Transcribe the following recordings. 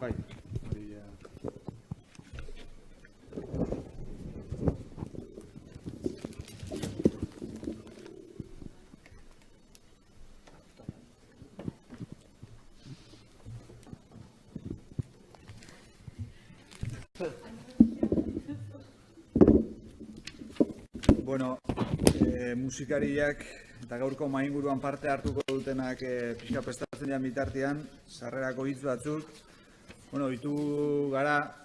bai, hori Bueno, musikariak eta gaurko mainguruan parte hartuko dutenak pixka prestatzen dian bitartean, sarrerako hitz batzuk. Bueno, ditu gara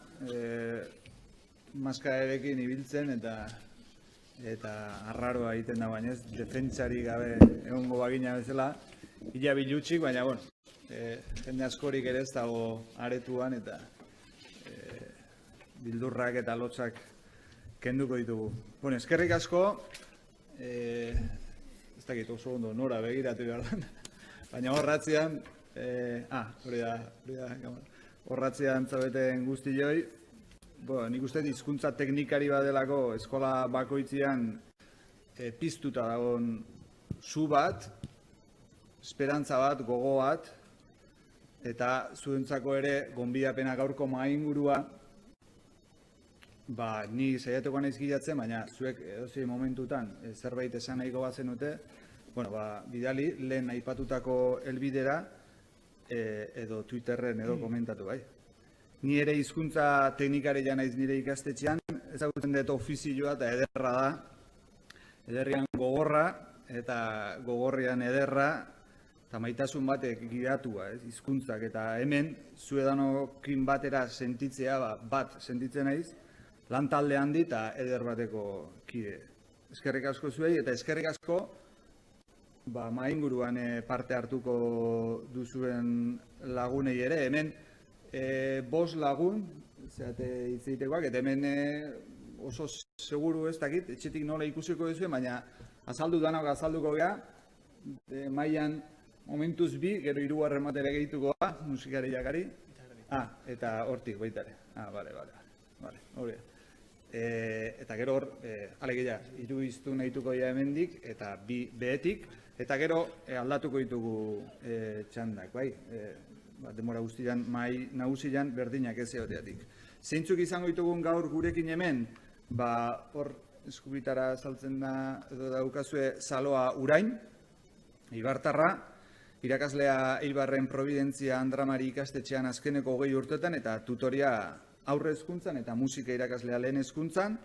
maskararekin ibiltzen eta arraroa egiten da, baina ez defentsari gabe egongo bagina bezala, ila bilutxik, baina bueno, jende askorik ere ez dago aretuan eta bildurrak eta lotzak kenduko ditugu. Bueno, eskerrik asko, ez dakit oso ondo nora begiratu behar da, baina horratzean, horratzean zabeten guztioi, nik uste hizkuntza teknikari badelako eskola bakoitzean piztuta dagoen zu bat, esperantza bat, gogo bat, eta zuentzako ere gonbidapena gaurko mahaingurua, ni saiatuko naiz gidatzen, baina zuek edozein momentutan zerbait esan nahiko bat zenute, bidali lehen aipatutako helbidera edo Twitterren edo komentatu bai. Ni ere hizkuntza teknikaria naiz nire ikastetxean, ezagutzen dut ofizioa eta ederra da, ederrian gogorra eta gogorrian ederra, eta maitasun batek gidatua, hizkuntzak, eta hemen zuedanokin batera sentitzea, bat sentitzen naiz, lan talde handi eta eder bateko kide. Eskerrik asko zuei eta eskerrik asko mahainguruan parte hartuko duzuen lagunei ere. Hemen 5 lagun, hitz egitekoak, eta hemen oso seguru ez dakit, etxetik nola ikusiko duzuen, baina azalduko gea, mailan momentuz 2, gero 3 matera gehituko da, musikari jakari. Eta hortik baitare. Bale, hori. Eta gero hor, alegia, 3 iztu nahituko ja hemendik, eta 2 behetik, eta gero aldatuko ditugu txandak, bai? Demora guztian, mai nagusian berdinak ez egoteatik. Zeintzuk izango ditugun gaur gurekin hemen, hor eskubitara saltzen da, edo daukazue Saloa Urain, Ibartarra, irakaslea Eibarren Providentzia Andramari ikastetxean azkeneko 20 urtetan, eta tutoria aurre hezkuntzan eta musika irakaslea lehen hezkuntzan,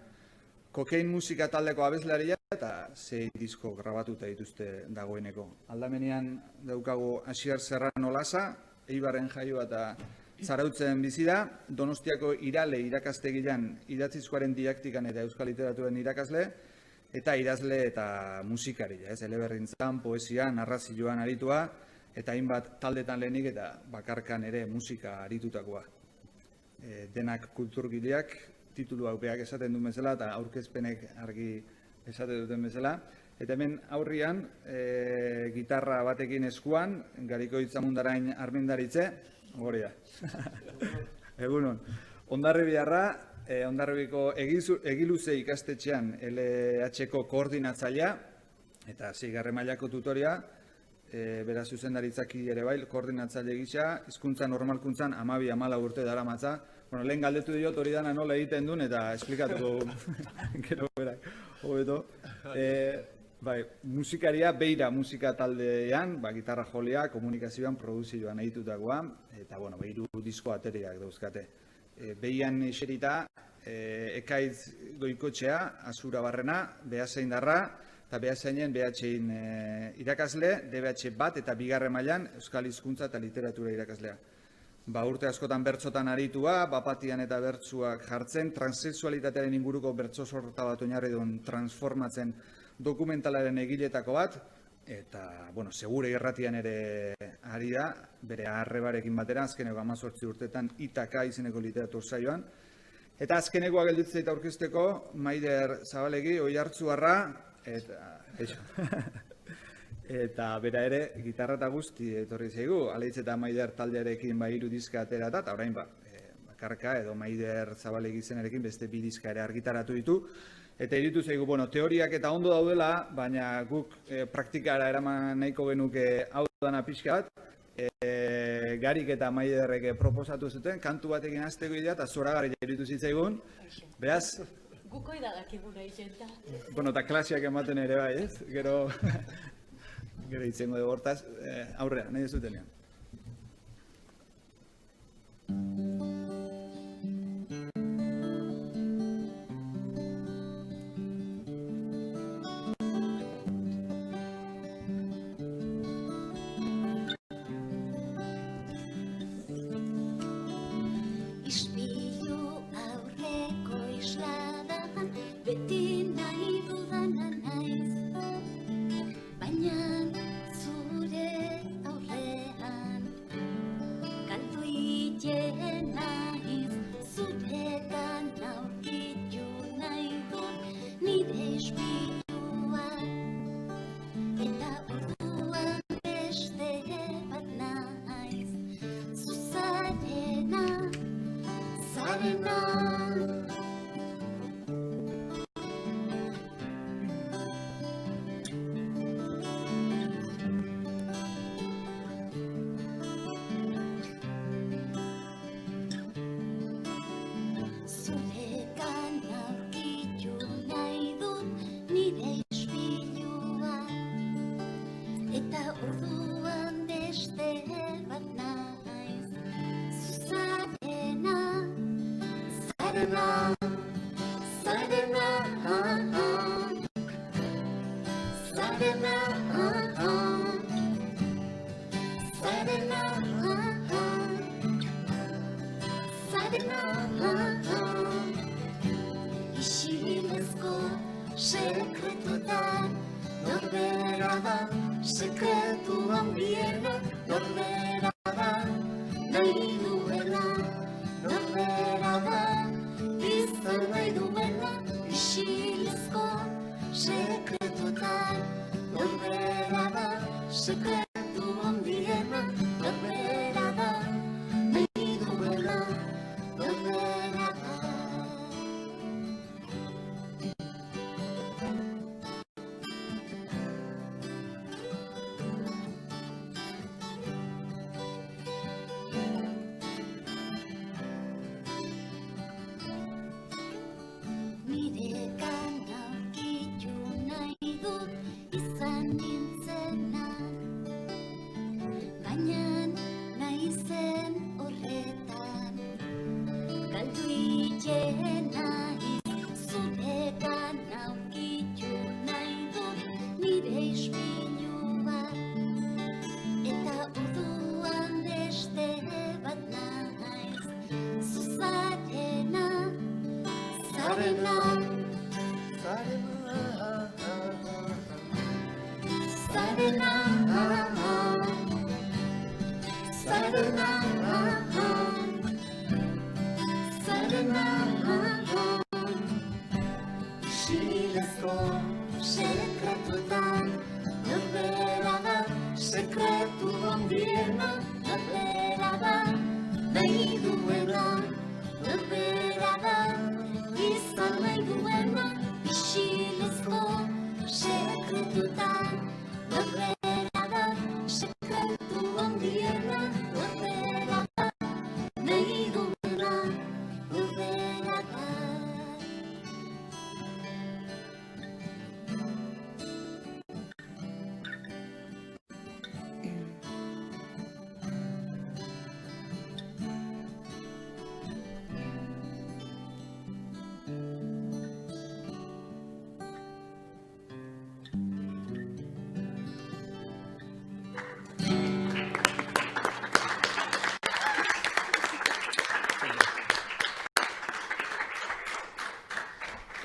Kokain musika taldeko abeslaria eta 6 disko grabatuta dituzte dagoeneko. Aldamenean daukagu Asier Serrano Lasa, Eibarren jaioa eta Zarautzen bizi da, Donostiako Irale irakastegian idatzizkoaren didaktikan eta euskal literaturen irakasle, eta idazle eta musikaria, eleberrintzan, poesian, narrazioan aritua, eta hainbat taldetan lehenik eta bakarkan ere musika aritutakoa. Denak kulturgileak, titulu haupeak esaten duen bezala eta aurkezpenek argi esaten duten bezala. Eta hemen aurrian, gitarra batekin eskuan, Gariko Itzamundarain armendaritze, hori da. Egunon. Hondarribiarra, Hondarribiko Egiluze ikastetxean LH-ko koordinatzailea eta 6. mailako tutoria, beraz zuzendaritzak ere bai, koordinatzaile gisa, hizkuntza normalkuntzan 12-14 urte daramatza. Lehen galdetu diot hori dana nola egiten duen eta esplikatuko gero berak. Hobeto. Musikaria beira musika taldean, gitarra jolea, komunikazioan, produzioan egitutakoa, eta 3 disko ateriak dauzkate. Behian eserita, Ekaitz Goikotxea, Azura Barrena, Beasaindarra, eta Beasainen BH-in irakasle, DBH bat eta 2. mailan euskal hizkuntza eta literatura irakaslea. Urte askotan bertsotan aritua, bapatian eta bertsuak jartzen, transexualitatearen inguruko bertso sorta bat oinarri duen transformatzen dokumentalaren egiletako bat, eta, segure irratian ere ari da, bere arrebarekin batera, azkeneko 18 urtetan Itaka izeneko literatur saioan. Eta azkenekoa gelditzea eta aurkezteko, Maider Zabalegi, Oiartzuarra, eta bera ere, gitarra eta guzti etorri zaigu, Aleitz eta Maider taldearekin 3 diska atera eta orain bakarka edo Maider Zabalegi izenarekin beste 2 diska ere argitaratu ditu. Eta iritu zaigu, teoriak eta ondo daudela, baina guk praktikara eraman nahiko genuke hau dana pixka bat, Garik eta Maiderrek proposatu zuten, kantu batekin hasteko idea eta zoragarri iruditu zitzaigun. Beraz, Gukoi da dakiguna izenta. bueno, eta klasiak ematen ere bai, ez? Gero itzengo dugu hortaz, aurrera, nahi zutenean.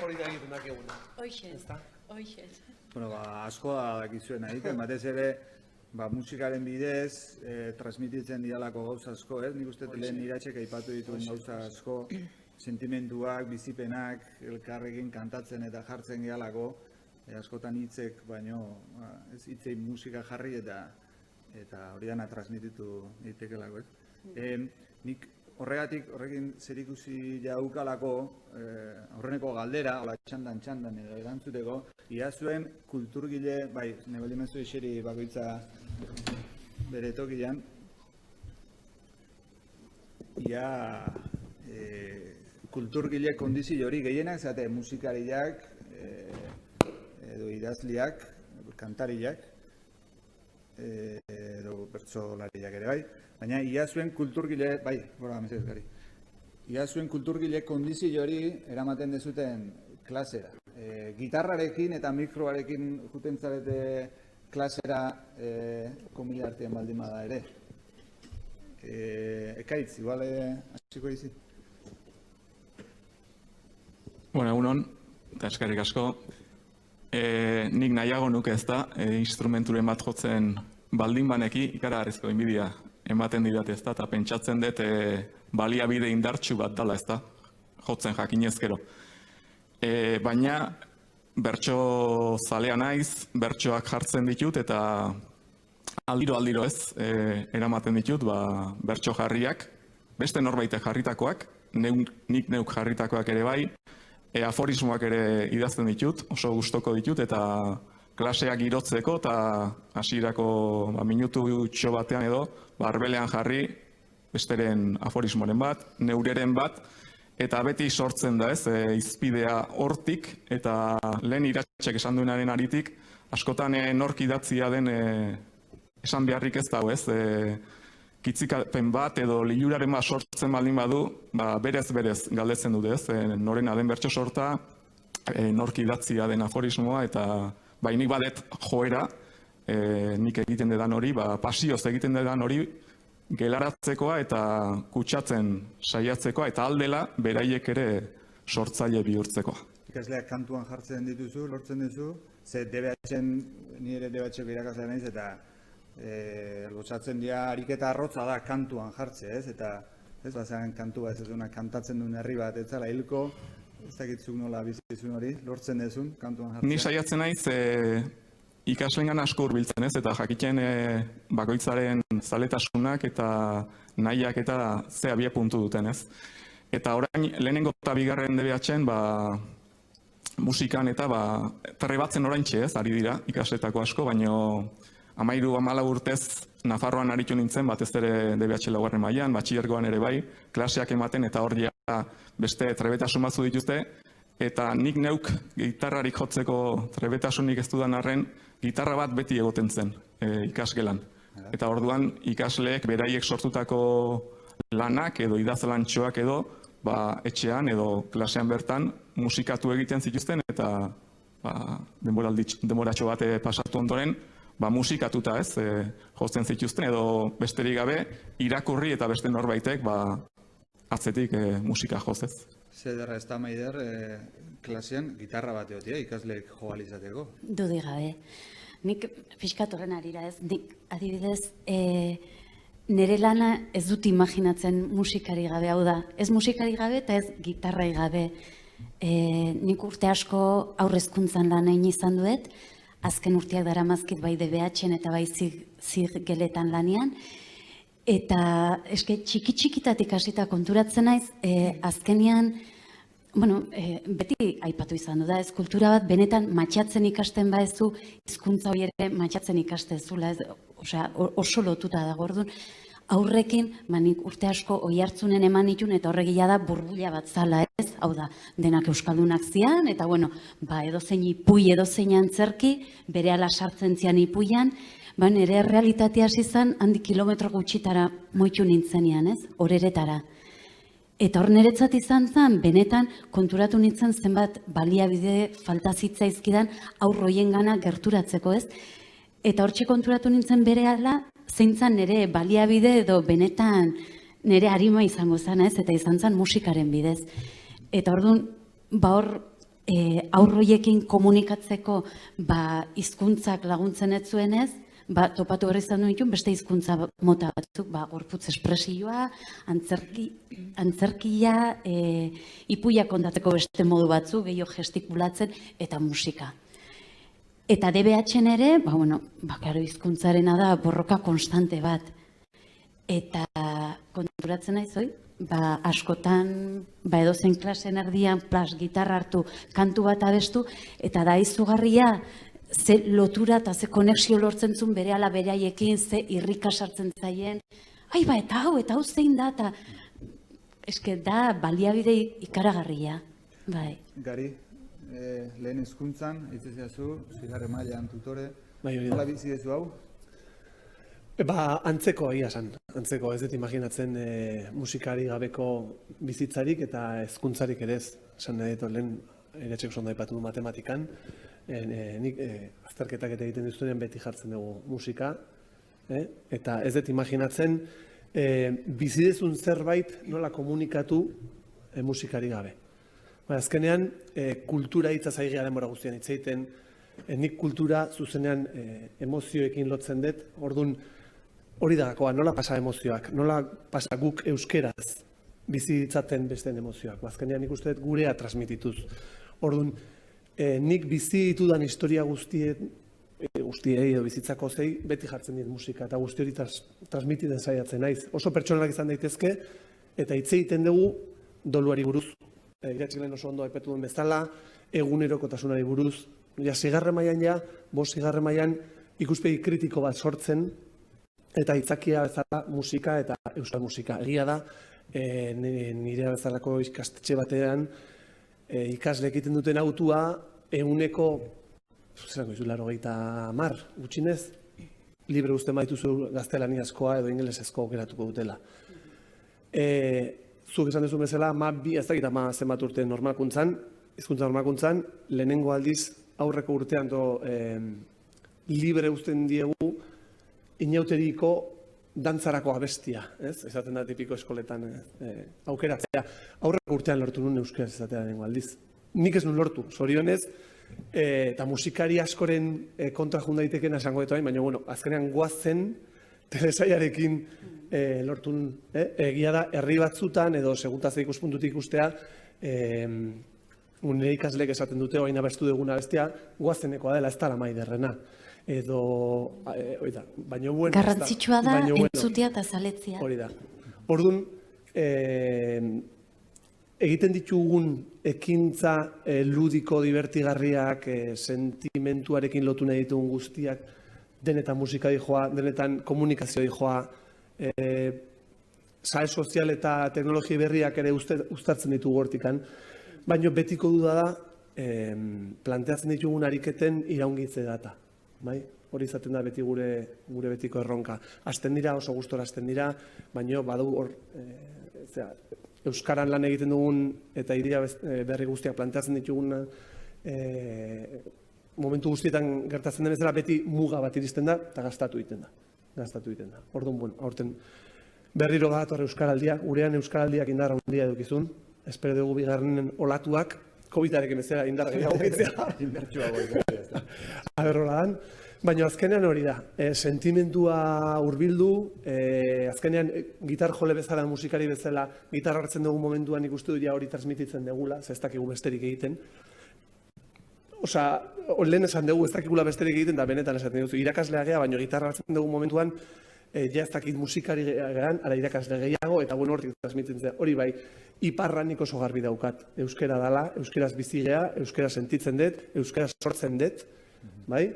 Hori da egitunak eguna. Hoixet. Bueno, askoa dakizuen egiten, batez ere, musikaren bidez, transmititzen dialako gauza asko, ez? Nik uste lehen Iratxek aipatu dituen gauza asko, sentimenduak, bizipenak, elkarrekin kantatzen eta jartzen gehalako, askotan hitzek, baino, ez hitzei musika jarri eta hori dana transmititu daitekelako, ez? Nik horrekin zerikusi jaukalako, aurreneko galdera, hola txandan erantzuteko, ia zuen kulturgile, bai, nebalimenzu iseri bakoitza bere tokian, ia kulturgile kondizio hori gehienak, zate musikariak, edo idazliak, kantariak, edo bertsolariak ere bai, baina ia zuen kulturgile, bai, bora, mesedez gari, ia zuen kulturgile kondizio hori eramaten dezuten klasera. Gitarrarekin eta mikroarekin juten zarete klasera komila artean baldin bada ere. Ekaitz, igual hasiko izi. Bueno, egunon, eta eskerrik asko. Nik nahiago nuke ez da, instrumenturen bat jotzen baldin baneki ikaragarrizko inbidia ematen didate ez da, eta pentsatzen dut baliabide indartsu bat dala ez da, jotzen jakinezkero. Baina bertso zalea naiz, bertsoak jartzen ditut eta aldiro ez eramaten ditut bertso jarriak, beste norbaite jarritakoak, nik neuk jarritakoak ere bai, aforismoak ere idazten ditut, oso gustoko ditut eta klaseak girotzeko eta hasierako minutu txo batean edo arbelean jarri besteren aforismoren bat, neureren bat, eta beti sortzen da ez, izpidea hortik eta lehen Iratxek esan duenaren aritik, askotan nork idatzia den esan beharrik ez dago ez, kitzikapen bat edo liluraren bat sortzen baldin badu, berez galdetzen dute ez, norena den bertso sorta, nork idatzia den aforismoa eta nik badet joera, nik egiten dedan hori, pasioz egiten dedan hori, gelaratzekoa eta kutsatzen saiatzekoa eta aldela beraiek ere sortzaile bihurtzekoa. Ikasleak kantuan jartzen dituzu, lortzen duzu, ze DBH-en, ni ere DBH-eko irakaslea naiz eta lotsatzen dira ariketa arrotza da kantuan jartze, ez? Eta ez bazean kantu bat ez duna kantatzen duen herri bat, ez zala hilko, ez dakitzuk nola bizizun hori, lortzen dezun kantuan jartzea. Ni saiatzen naiz ikaslengan asko hurbiltzen ez, eta jakiten bakoitzaren zaletasunak eta nahiak eta ze abia puntu duten ez. Eta orain lehenengo eta bigarren DBH-en musikan eta trebatzen oraintxe ez, ari dira ikasletako asko, baino 13-14 urtez Nafarroan aritu nintzen, batez ere DBH laugarren mailan, batxilergoan ere bai, klaseak ematen eta hor beste trebetasun batzu dituzte, eta nik neuk gitarrarik jotzeko trebetasunik ez dudan arren, gitarra bat beti egoten zen ikasgelan. Eta orduan ikasleek beraiek sortutako lanak edo idazlantxoak edo etxean edo klasean bertan musikatu egiten zituzten eta denboratxo bate pasatu ondoren, musikatuta ez, jotzen zituzten edo besterik gabe irakurri eta beste norbaitek atzetik musika jozez. Zederra ez da maider klasean gitarra bat egotia ikasleek jo alizateko? Dudi gabe. Nik pixkat horren arira ez, nik adibidez nire lana ez dut imaginatzen musikari gabe, hau da, ez musikari gabe eta ez gitarrai gabe. Nik urte asko haurrezkuntzan lan egin izan duet, azken urteak daramazkit bai DBH-en eta bai zigeletan lanian. Eta eske txiki-txikitatik hasita konturatzen naiz, azkenean, beti aipatu izan du da, ez kultura bat benetan matxatzen ikasten baezu, hizkuntza hori ere matxatzen ikastezula, oso lotuta dago orduan. Aurrekin, nik urte asko oihartzunen eman ditun eta horregia da burbuila bat zala ez, hau da, denak euskaldunak zian, eta edozein ipui, edozein antzerki, bere ala sartzen zian ipuian, nire realitatea hasi zen, handi kilometro gutxitara moitu nintzenean ez, horeretara. Eta hor niretzat izan zen, benetan konturatu nintzen zenbat baliabide falta zitzaizkidan aurroien gana gerturatzeko ez, eta hortxe konturatu nintzen berehala, zeintzan nire baliabide edo benetan nire arima izango zen ez, eta izan zen musikaren bidez. Eta orduan, hor aurroiekin komunikatzeko hizkuntzak laguntzen ez zuen ez, topatu horri izan duen beste hizkuntza mota batzuk, gorputz espresioa, antzerkia, ipuia kontatzeko beste modu batzuk, gehiago gestikulatzen eta musika. Eta DBH-en ere, karo hizkuntzarena da borroka konstante bat. Eta konturatzen naiz, askotan edozein klasen erdian gitarra hartu, kantu bat abestu, eta da izugarria ze lotura eta ze konexio lortzen zuen bere ala beraiekin, ze irrika sartzen zaien. Eta hau zein da, eta eske da baliabide ikaragarria, bai. Gari, lehen hezkuntzan, itzeziazu, 6. mailan tutore, Bai, hori da. nola bizi dezu hau? Ba, antzeko egia esan. Antzeko, ez dut imaginatzen musikari gabeko bizitzarik eta hezkuntzarik ere ez. Esan nahi dut lehen, Iratxek oso ondo aipatu du matematikan, nik azterketak eta egiten diztuenean beti jartzen dugu musika, eta ez dut imaginatzen bizidezun zerbait nola komunikatu musikari gabe. Azkenean, kultura hitza zaigia denbora guztian hitz egiten, nik kultura zuzenean emozioekin lotzen dut, orduan hori da gakoa, nola pasa emozioak, nola pasa guk euskeraz bizi ditzaten besteen emozioak. Azkenean nik uste dut gurea transmitituz. Orduan, nik bizi ditudan historia guztiei edo bizitzako zei, beti jartzen dit musika, eta guzti hori transmititen saiatzen naiz. Oso pertsonalak izan daitezke, eta hitz egiten dugu doluari buruz. Iratxik lehen oso ondo aipatu duen bezala, egunerokotasunari buruz, 6. mailan ja, 5. mailan ikuspegi kritiko bat sortzen, eta aitzakia bezala musika eta euskal musika. Egia da, nire bezalako ikastetxe batean, ikasle egiten duten autua, eguneko, zerako izu, 80 gutxinez, libre uzten baituzu gaztelaniazkoa edo ingelesezko aukeratuko dutela. Zuk esan duzu bezala, ez dakit zenbat urte normalkuntzan, hizkuntza normalkuntzan, lehenengo aldiz aurreko urtean libre uzten diegu inauteriko dantzarako abestia, esaten da tipiko eskoletan aukeratzea. Aurreko urtean lortu nuen euskaraz esatea lehenengo aldiz. Nik ez nun lortu, zorionez, eta musikari askoren kontra jun daitekena esango dut, baina azkenean goazen telesailarekin lortu nun. Egia da, herri batzutan edo segurtatzea ikuspuntutik ikustea, nire ikasleek esaten dute, oain abestu duguna bestia, goazenekoa dela, ez da maiderrena. Edo, baina bueno... Garrantzitsua da, entzutea eta zaletzea. Hori da. Orduan, egiten ditugun ekintza ludiko, divertigarriak, sentimentuarekin lotu nahi ditugun guztiak, denetan musika dijoa, denetan komunikazio dijoa, sare sozial eta teknologia berriak ere uztartzen ditugu hortikan, baina betiko duda da, planteatzen ditugun ariketen iraungitze data. Hori izaten da beti gure betiko erronka. Hasten dira, oso gustora hasten dira, baina badu hor, euskaran lan egiten dugun eta ideia berri guztiak planteatzen ditugun momentu guztietan gertatzen den bezala beti muga bat iristen da eta gastatu egiten da. Orduan, aurten berriro gator euskaraldia, gurean euskaraldiak indarra handia edukizun, espero dugu bigarrenen olatuak, COVID-arekin bezala indarra gehiago gitzea. Inbertsua goiz. Aberrola dan. Baina azkenean hori da, sentimentua hurbildu, azkenean gitar jole bezala, musikari bezala, gitarra hartzen dugu momentuan ikustu dira hori transmititzen degula, ez dakigu besterik egiten. Osa, lehen esan dugu ez dakigula besterik egiten, da benetan esaten dugu, irakaslea gea, baina gitarra hartzen dugu momentuan, ja ez dakit musikari gehan, ara irakasle gehiago, eta hortik transmititzen. Hori bai, iparra nik oso garbi daukat. Euskera dala, euskeraz bizi gea, euskera sentitzen dut, euskera sortzen dut, bai?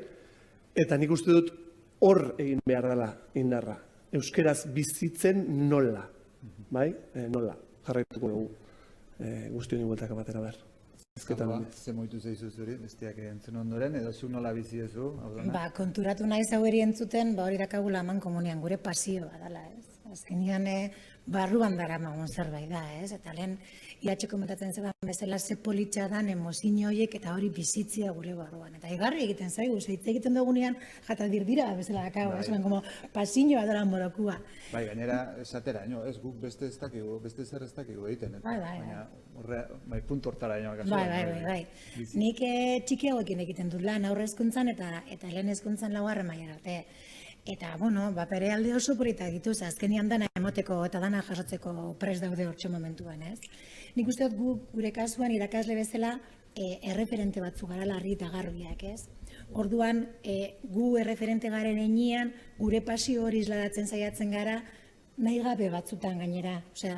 Eta nik uste dut hor egin behar dela indarra. Euskeraz bizitzen nola, bai? Nola, jarraituko dugu. Guztion igualtak amatera behar. Ze moitu zeizu zuri, bestiak entzun ondoren, edo zu nola bizi ezu? Konturatu naiz hau eri entzuten, hori dakagula eman komunian, gure pasioa dela, ez? Azkenian barruan dara magun zerbait da, ez? Eta lehen, Iratxe komentatzen zeban bezala ze politxa dan emozio horiek eta hori bizitzia gure barruan. Eta igarri egiten zaigu, hitz egiten dugunean, jata dirdira bezala dakago, ez? Como pasioa dara morokua. Bai, gainera, esatera, ez guk beste ez dakigu, beste zer ez dakigu egiten. Baina, puntu hortara ino. Bai. Nik txikiagoekin egiten dut lan aurre hezkuntzan eta lehen hezkuntzan 4. mailan arte. Eta, bere alde oso politak dituz, azkenian dana emoteko eta dana jasotzeko prest daude hortxe momentuan, ez? Nik uste dut gure kasuan irakasle bezala erreferente batzu gara larri eta garbiak, ez? Orduan, gu erreferente garen enean, gure pasio hori isladatzen saiatzen gara, nahi gabe batzutan gainera. Osea,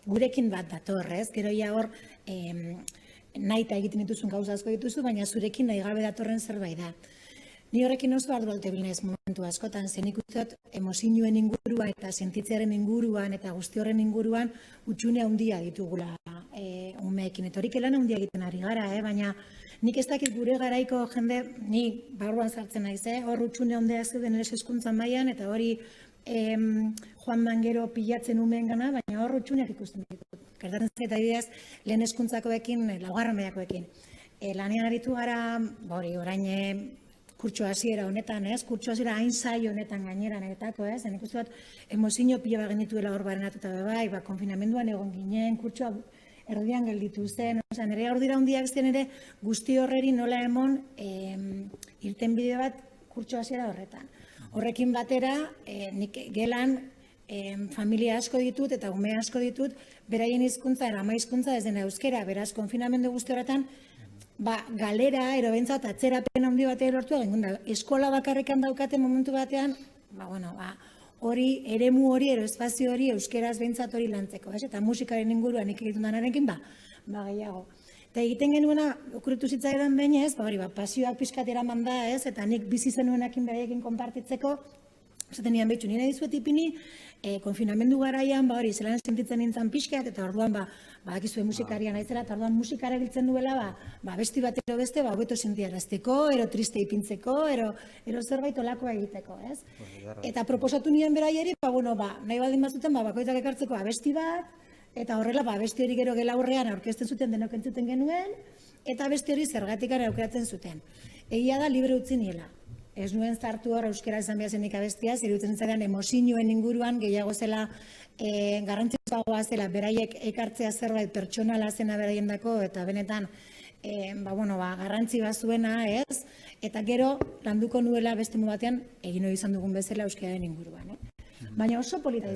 gurekin bat dator, ez? Gero ia hor, nahi eta egiten dituzun gauza asko dituzu, baina zurekin nahi gabe datorren zerbait da. Ni horrekin oso ardualte bilinez momentu kontu askotan, zenik utzot emozioen inguruan eta sentitzearen inguruan eta guzti horren inguruan utxune handia ditugula umeekin. Eta horik lan handia egiten ari gara, baina nik ez dakit gure garaiko jende, ni barruan sartzen naiz, hor utxune handia zeuden ere hezkuntza mailan eta hori joan gero pilatzen umeen gana, baina hor utxuneak ikusten ditut. Gertatzen zait adibidez, lehen hezkuntzakoekin, laugarren mailakoekin. Lanean aritu gara, orain kurtso hasiera honetan, kurtso hasiera hain saio honetan gainera niretako, nik uste bat emozio pila bat genituela hor barenatuta bai, konfinamenduan egon ginen, kurtsoa erdian gelditu zen, nire hor dira handiak zen ere guzti horreri nola emon irtenbide bat kurtso hasiera horretan. Horrekin batera, nik gelan familia asko ditut eta ume asko ditut, beraien hizkuntza, ama hizkuntza ez dena euskera, beraz, konfinamendu guzti horretan, galera, ero bentsat, atzerapen handi batean lortu egin da. Eskola bakarrikan daukaten momentu batean, hori, eremu hori, ero espazio hori, euskeraz bentsat hori lantzeko, eta musikaren inguruan egiten danarekin, gehiago. Eta egiten genuena, okurritu zitzaidan bainez, pasioak pixkat eraman da, eta nik bizi zenuenakin beraiekin konpartitzeko, esaten nian behitxu, nire dizuet ipini, konfinamendu garaian, zelan sentitzen nintzen pixkat, eta orduan, bakizue musikarian aitzera, eta orduan musikara biltzen duela, besti bat ero beste, hobeto sentiarazteko, ero triste ipintzeko, ero zerbait olakoa egiteko, ez? Eta proposatu nian beraieri, nahi baldin bazuten, bakoitzak ekartzeko abesti bat, eta horrela, abesti hori gero gelaurrean aurkezten zuten denok entzuten genuen, eta abesti hori zergatikan aukeratzen zuten. Egia da, libre utzi niela. Ez nuen zartu hor euskera izan behar zenik abestia, zirutzen zaren emozioen inguruan, gehiago zela garrantzitsuagoa zela, beraiek ekartzea zerbait pertsonala zena beraien dako, eta benetan garrantzi bat zuena, ez? Eta gero, landuko nuela beste batean, egin hori izan dugun bezala euskararen inguruan. Baina oso polita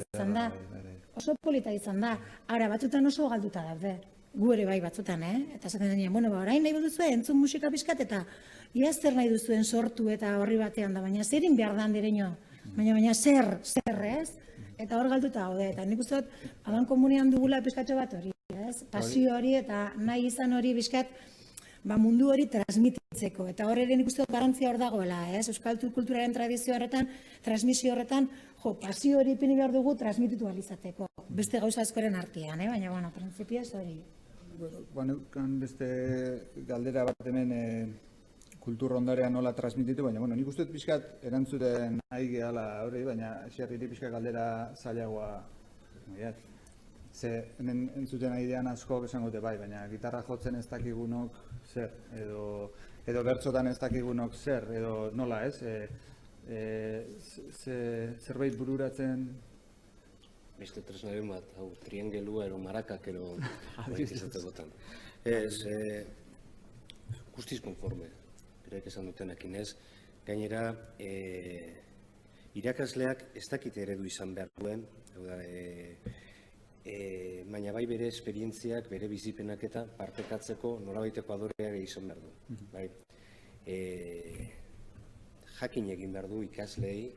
izan da, Ara, batzutan oso galduta daude, gu ere bai batzutan, eta esaten denean, orain nahi duzu entzun musika pixkat, eta ia zer nahi duzuen sortu eta horri batean da, baina zerin behar da handireño, baina zer, ez? Eta hor galduta gaude, eta nik uste dut, aban komunean dugula pixkatxo bat hori, ez? Pasio hori eta nahi izan hori pixkat, mundu hori transmititzeko, eta hor ere nik uste dut garantzia hor dagoela, ez? Euskal kulturaren tradizio horretan, transmisio horretan, pasio hori ipini behar dugu transmititu alizateko, beste gauza askoren artean, baina, printzipioz hori. Beste galdera bat hemen kultur ondarea nola transmititu, baina nik uste dut pixkat erantzuten nahi gehala hori, baina xerriri pixkat galdera zailagoa. Ze hemen entzuten nahi dean asko esango dute bai, baina gitarra jotzen ez dakigunok zer, edo bertsotan ez dakigunok zer, edo nola ez, zerbait bururatzen. Beste tresnaren bat, triangelua ero marakak ero izatzekotan. Ez, guztiz konforme, berek esan dutenakin ez. Gainera, irakasleak ez dakit eredu izan behar duen, baina bai bere esperientziak, bere bizipenak eta partekatzeko norabaiteko adorea izan behar du. Jakin egin behar du ikaslei,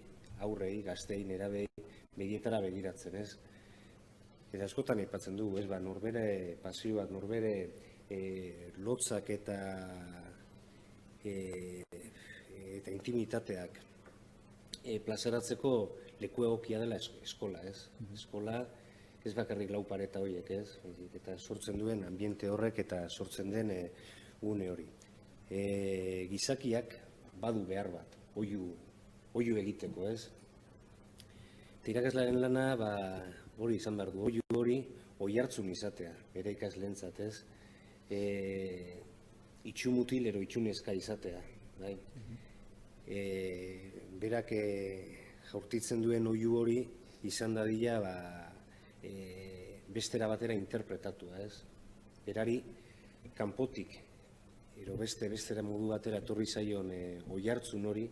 aurrei, gaztei, nerabei, begietara begiratzen, ez? Eta askotan aipatzen du, ez, norbere pasioak, norbere lotzak eta intimitateak plazaratzeko leku egokia dela eskola, ez? Eskola ez bakarrik lau pareta horiek, ez? Eta sortzen duen ambiente horrek eta sortzen den une hori. Gizakiak badu behar bat, oihu egiteko, ez? Eta irakaslearen lana, hori izan behar du, oihu hori oihartzun izatea, bere ikasleentzat, ez? Itxumutil ero itxunezka izatea, bai? Berak jaurtitzen duen oihu hori izan dadila bestera batera interpretatua, ez? Berari kanpotik, ero bestera modu batera etorri zaion oihartzun hori,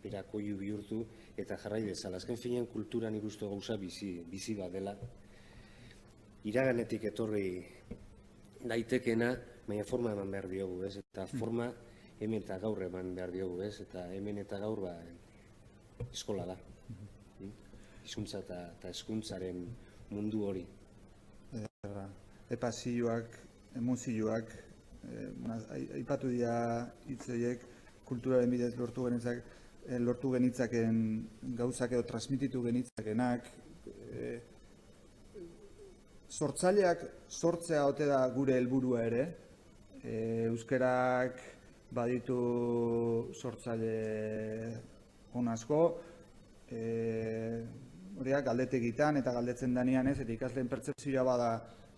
berak oihu bihurtu eta jarrai dezala. Azken finean kulturan ikustu gauza bizi bat dela. Iraganetik etorri daitekena, baina forma eman behar diogu, ez? Eta forma hemen eta gaur eman behar diogu, ez? Eta hemen eta gaur eskola da. Hizkuntza eta hezkuntzaren mundu hori. Pasioak, emozioak, aipatu dira hitz horiek kulturaren bidez lortu genezak, lortu genitzaken gauzak edo transmititu genitzakenak, sortzaileak sortzea ote da gure helburua ere. Euskerak baditu sortzaile on asko, horiak galdetegitan eta galdetzen danean ez, eta ikasleen pertzepzioa bada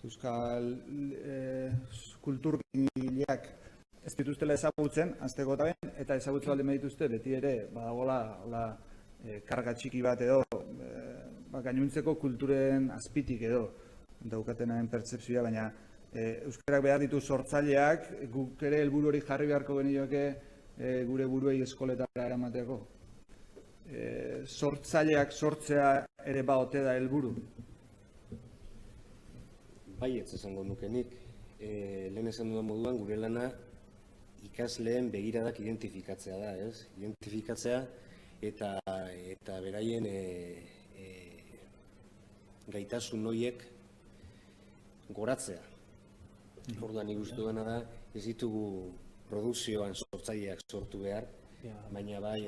euskal kulturgileak ez dituztela ezagutzen, azteko eta ezagutzen baldin badituzte, beti ere badagoela karga txiki bat edo, gainuntzeko kulturen azpitik edo daukatenaren pertzepzioa, baina euskarak behar ditu sortzaileak, guk ere helburu hori jarri beharko genioke gure buruei eskoletara eramateako. Sortzaileak sortzea ere ote da helburu? Baietz esango nukenik, lehen esan dudan moduan gure lana ikasleen begiradak identifikatzea da, ez? Identifikatzea eta beraien gaitasun horiek goratzea. Orduan nik uste duena da, ez ditugu produkzioan sortzaileak sortu behar, baina bai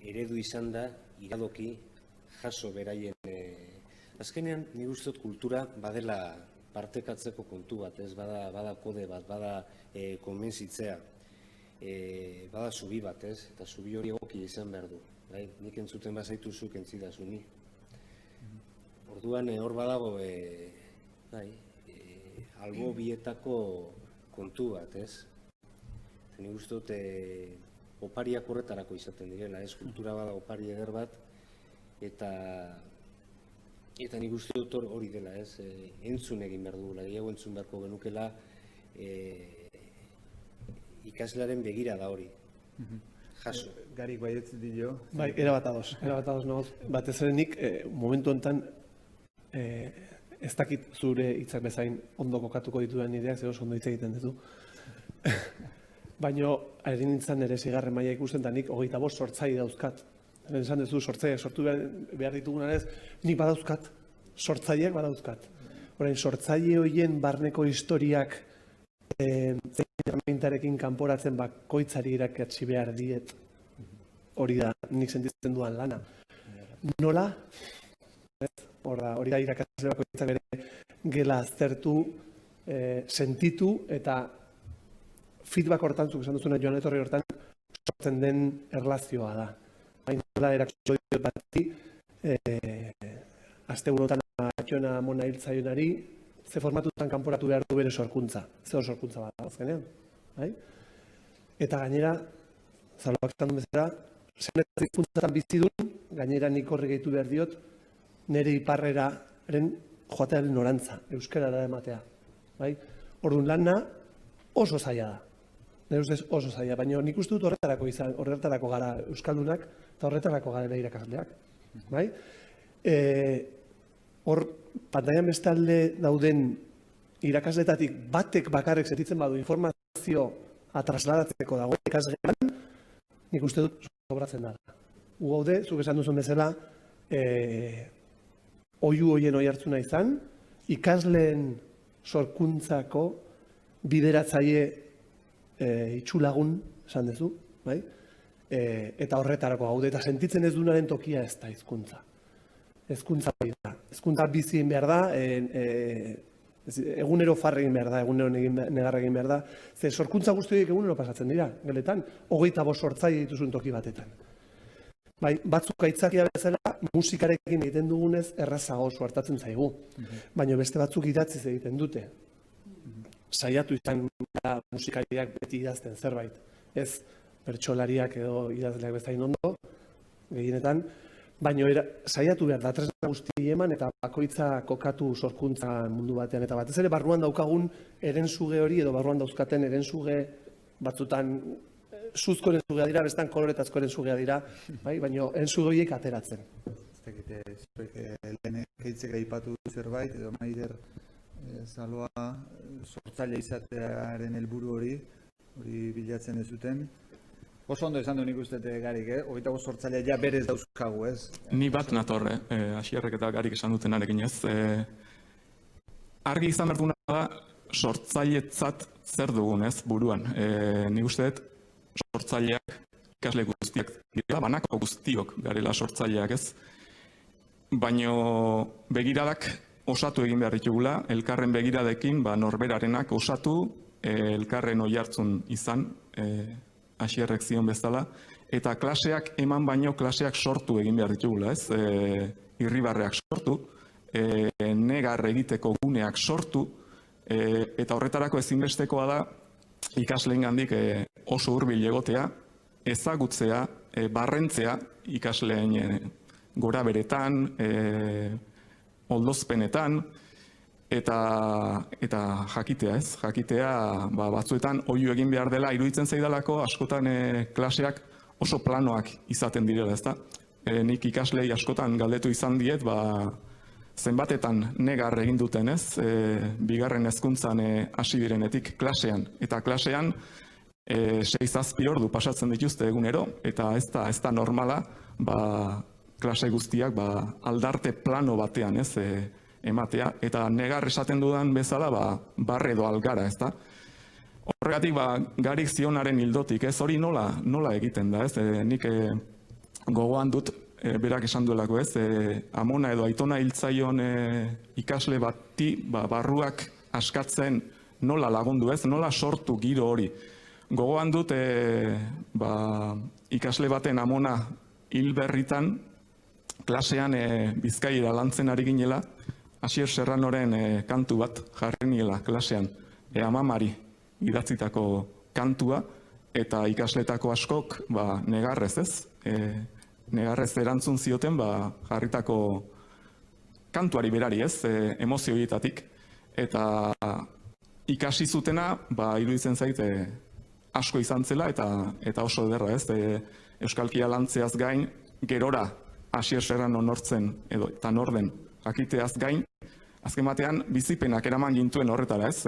eredu izan da, iradoki, jaso beraien. Azkenean, nik uste dut kultura badela partekatzeko kontu bat, ez? Bada kode bat, bada konbentzitzea, bada zubi bat, ez? Eta zubi hori egoki izan behar du. Nik entzuten bazaitu zuk entzidazu ni. Orduan, hor badago, albo bietako kontu bat, ez? Nik uste dut, opariak horretarako izaten direla, ez? Kultura bada opari eder bat, eta nik uste dut hori dela, ez? Entzun egin behar dugula, gehiago entzun beharko genukela ikaslearen begira da hori, jaso. Garik baietz dio. Bai, erabat ados nagoz. Batez ere nik momentu honetan ez dakit zure hitzak bezain ondo kokatuko ditudan nireak, ze oso ondo hitz egiten duzu. Baina ari nintzen ere zigarren maila ikusten, eta nik 25 sortzaile dauzkat. Esan duzu sortzaileak sortu behar ditugunarez, nik badauzkat, sortzaileak badauzkat. Orain, sortzaile horien barneko historiak zein kanporatzen bakoitzari irakatsi behar diet. Hori da, nik sentitzen duan lana. Nola? Hori da irakatze bakoitzak bere gela aztertu, sentitu eta feedback hortan, zuk esan duzuna joan etorri hortan, sortzen den erlazioa da. Nola erakutsi diot bati, asteburutan atxona mona hiltzaionari, ze formatutan kanporatu behar du bere sorkuntza. Zer sorkuntza bat, azkenean. Eta gainera, zaloak esan duen bezala, zenetaz hizkuntzatan bizi duen, gainera nik horri gehitu behar diot, nire iparreraren joatearen norantza, euskarara ematea. Orduan lana oso zaila da. Nire ustez oso zaila, baina nik uste dut horretarako gara euskaldunak eta horretarako gara irakasleak. Hor, pantailan bestalde dauden irakasletatik batek bakarrik sentitzen badu informazio trasladatzeko dago ikasgelan, nik uste dut sobratzen da. Gu gaude, zuk esan duzun bezala, oihu hoien oihartzuna izan, ikasleen sorkuntzako bideratzaile itxulagun, esan duzu, eta horretarako gaude, eta sentitzen ez dunaren tokia ez da hizkuntza. Hezkuntza hori da. Hezkuntza bizi egin behar da, egunero farre egin behar da, egunero negarra egin behar da. Ze sorkuntza guzti horiek egunero pasatzen dira, geletan, 25 sortzaile dituzun toki batetan. Batzuk aitzakia bezala, musikarekin egiten dugunez errazago suertatzen zaigu. Baina beste batzuk idatziz egiten dute. Saiatu izan da musikariak beti idazten zerbait. Ez bertsolariak edo idazleak bezain ondo, gehienetan, baina saiatu behar da, tresna guzti eman eta bakoitza kokatu sorkuntza mundu batean. Eta batez ere barruan daukagun erensuge hori edo barruan dauzkaten erensuge batzutan suzko erenzugea dira, bestan koloretazko erenzugea dira, baina erensuge horiek ateratzen. Ez dakite, lehen keitzek aipatu zerbait, edo Maider Zaloa sortzaile izatearen helburu hori bilatzen ez zuten. Oso ondo esan du nik uste Garik, 25 sortzailea ja berez dauzkagu, ez? Ni bat natorre, Asierrek eta Garik esan dutenarekin ez. Argi izan behar duguna da, sortzailetzat zer dugun ez buruan. Nik uste dut sortzaileak ikasle guztiak direla, banako guztiok garela sortzaileak ez. Baino begiradak osatu egin behar ditugula, elkarren begiradekin norberarenak osatu, elkarren oihartzun izan, Asierrek zion bezala, eta klaseak eman baino klaseak sortu egin behar ditugula, ez? Irribarreak sortu, negar egiteko guneak sortu, eta horretarako ezinbestekoa da ikasleengandik oso hurbil egotea, ezagutzea, barrentzea ikasleen gora beretan, oldozpenetan, eta jakitea, ez? Jakitea batzuetan oihu egin behar dela iruditzen zaidalako askotan klaseak oso planoak izaten direla, ezta? Nik ikaslei askotan galdetu izan diet, zenbatetan negar egin duten, ez? Bigarren hezkuntzan hasi direnetik klasean. Eta klasean 6-7 ordu pasatzen dituzte egunero, eta ez da normala, klase guztiak aldarte plano batean, ez? Ematea, eta negar esaten dudan bezala, barre edo algara, ez da? Horregatik, Garik zionaren hildotik, ez? Hori nola egiten da, ez? Nik gogoan dut, berak esan duelako, ez? Amona edo aitona hiltzaion ikasle bati, barruak askatzen nola lagundu, ez? Nola sortu giro hori. Gogoan dut, ikasle baten amona hil berritan, klasean Bizkaira lantzen ari ginela, Asier Serranoren kantu bat jarri niela klasean, amamari idatzitako kantua, eta ikasletako askok negarrez, ez? Negarrez erantzun zioten jarritako kantuari berari, ez? Emozioietatik. Eta ikasi zutena, iruditzen zait, asko izan zela, eta oso ederra, ez? Euskalkia lantzeaz gain, gerora Asier Serrano nortzen, eta norden, jakiteaz gain, azken batean bizipenak eraman gintuen horretara, ez?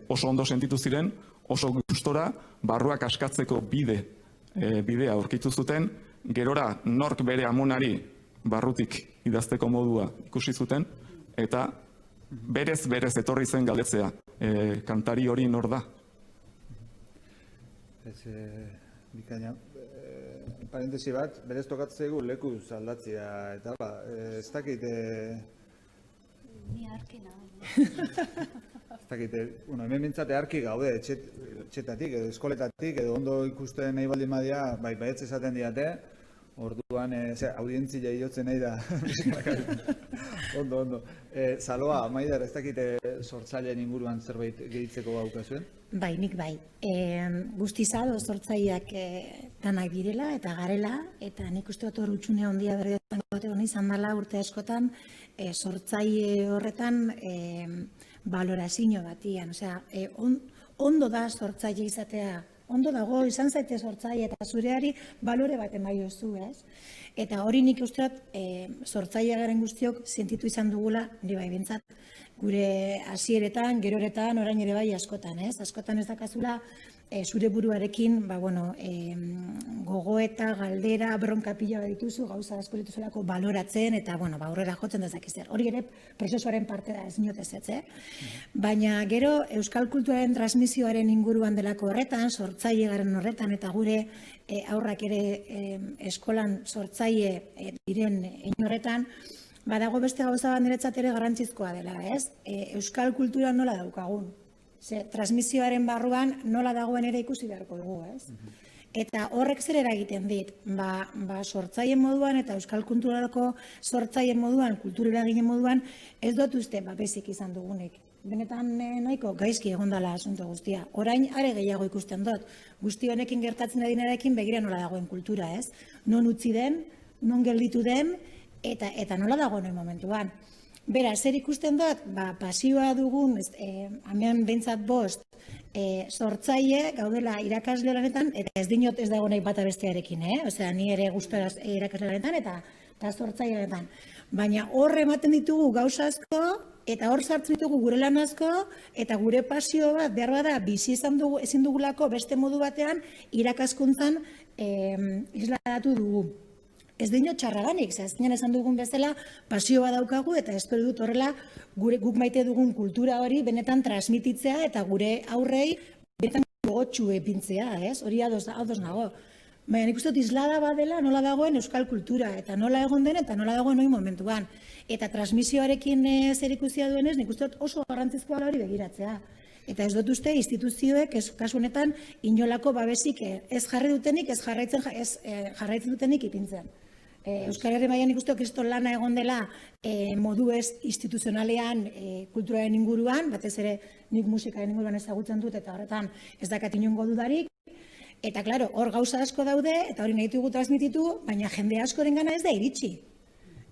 Oso ondo sentitu ziren, oso gustora, barruak askatzeko bidea aurkitu zuten, gerora nork bere amonari barrutik idazteko modua ikusi zuten, eta berez etorri zen galdetzea, kantari hori nor da. Bikaina, parentesi bat, berez tokatzegu lekuz aldatzea, eta ez dakit... Ni arki nago. Ez dakit, hemen mintzate arki gaude, etxetatik, edo eskoletatik, edo ondo ikusten nahi baldin badia, baietz esaten diate, orduan, audientzia iotzen nahi da. Ondo. Saloa, Maider, ez dakit sortzaileen inguruan zerbait gehitzeko gaukazuen? Nik bai. Guztizado sortzaileak danak direla eta garela, eta nik uste dut utxune handia berdetan gote honi izan dela urte askotan sortzaile horretan balorazio batian. Osea, ondo da sortzaile izatea, ondo dago izan zaite sortzaile eta zureari balore bat emaiozu, ez? Eta hori nik uste dut sortzaile garen guztiok sentitu izan dugula, nire bai bintzat, gure hasieretan, geroretan, orain ere bai askotan, ez? Askotan ez dakazula zure buruarekin, gogoeta, galdera, bronka pila bat dituzu, gauza asko dituzulako baloratzen, eta aurrera jotzen dezakizer. Hori ere prozesuaren parte da, ez inot ez, Baina gero euskal kulturaren transmisioaren inguruan delako horretan, sortzaile garen horretan, eta gure aurrak ere eskolan sortzaile diren horretan, badago beste gauza bat niretzat ere garrantzizkoa dela, ez? Euskal kultura nola daukagun. Transmisioaren barruan nola dagoen ere ikusi beharko dugu, ez? Eta horrek zer eragiten dit, sortzaile moduan eta euskal kulturarako sortzaile moduan, kultureragile moduan, ez dut uste bezik izan dugunek. Benetan nahiko gaizki egon dela asunto guztia. Orain are gehiago ikusten dut. Guzti honekin gertatzen adinarekin begira nola dagoen kultura, ez? Non utzi den, non gelditu den, eta nola dagoen momentuan. Bera, zer ikusten dut, pasioa dugun, hemen behintzat bost, sortzaile gaudela irakasle lanetan, eta ez dinot ez dago nahi bata bestearekin, Osea, ni ere gustora irakasle lanetan eta sortzaile lanetan. Baina hor ematen ditugu gauza asko, eta hor sartzen ditugu gure lan asko, eta gure pasio bat, behar bada, bizi ezin dugulako beste modu batean, irakaskuntzan isladatu dugu. Ez dino txarraganik, azkenean esan dugun bezala, pasio bat daukagu, eta espero dut horrela guk maite dugun kultura hori benetan transmititzea, eta gure aurrei benetan gogotxu epintzea, ez? Hori ados nago. Baina nik uste dut islada badela nola dagoen euskal kultura, eta nola egon den, eta nola dagoen hori momentuan. Eta transmisioarekin zerikusia duenez, nik uste dut oso garrantzizkoa hori begiratzea. Eta ez dut uste instituzioek, kasu honetan, inolako babesik ez jarri dutenik, ez jarraitzen dutenik ipintzen. Euskal Herri mailan nik uste dut kriston lana egon dela modu ez instituzionalean kulturaren inguruan, batez ere nik musikaren inguruan ezagutzen dut, eta horretan ez dakat inongo dudarik. Eta, klaro, hor gauza asko daude, eta hori nahi dugu transmititu, baina jende askoren ez da iritsi.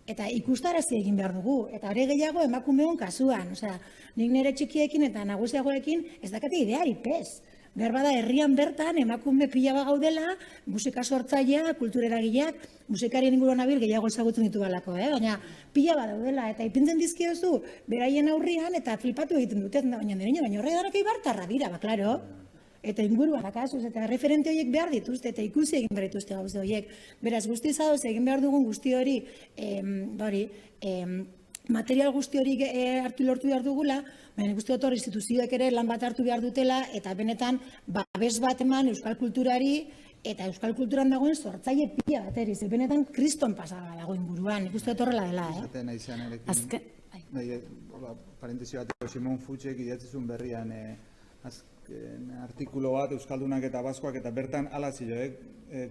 Eta ikustarazi egin behar dugu, eta hori gehiago emakumeon kasuan. Osea, nik nire txikiekin eta nagusiagoekin ez dakate ideari pez. Behar bada herrian bertan emakume pila bat gaudela, musika sortzailea, kultureragileak, musikaren inguruan nabil gehiago ezagutzen ditu balako, baina pila bat daudela, eta ipintzen dizkiozu beraien aurrian, eta flipatu egiten dute, baina horre darak eibartarra dira, klaro. Eta inguruan, akasuz, eta referente horiek behar dituzte, eta ikusi egin behar dituzte gauze horiek. Beraz, guzti zadoz egin behar dugun guzti hori, material guzti hori hartu lortu behar dugula, baina guzti hori instituzioek ere lan bat hartu behar dutela, eta benetan, babes bat eman euskal kulturari, eta euskal kulturan dagoen sortzaile pila bat eriz. Benetan, kriston pasaba dagoen buruan, ikustu horrela dela, Zaten aizean erekin. Parentesi bat, Simon Fuchsek idatzizun berrian, artikulo bat, Euskaldunak eta Baskoak, eta bertan ala zioek,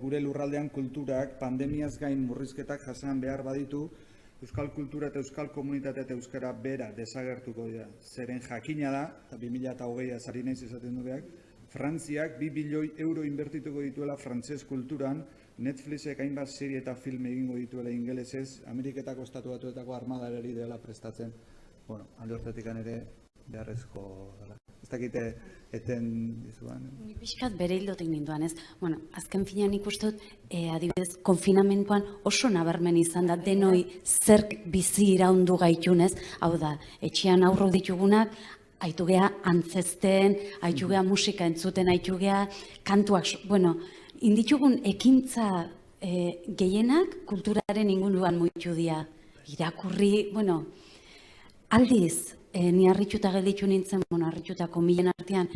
gure lurraldean kulturak pandemiaz gain murrizketak jasan behar baditu, euskal kultura eta euskal komunitate eta euskara bera desagertuko dira. Zeren jakina da, eta 2020 azari naiz esaten dugeak, Frantziak 2 bilioi euro inbertituko dituela frantzes kulturan, Netflixek hainbat serie eta film egingo dituela ingelesez, Ameriketako estatu batuetako armadarari dela prestatzen. Bueno, alde horretatik ere beharrezko dela. Ez dakite eten dizuan. Ni pixkat bere hildotik ninduan, ez? Bueno, azken finean ikustut, adibidez, konfinamentuan oso nabarmen izan da denoi zerk bizi iraundu gaitun, ez? Hau da, etxean aurro ditugunak, haitu geha antzesten, haitu geha musika entzuten, haitu geha kantuak, bueno, inditugun ekintza gehienak kulturaren inguruan muitu dira. Irakurri, bueno, aldiz, ni harrituta gelditu nintzen, harritutako milen artean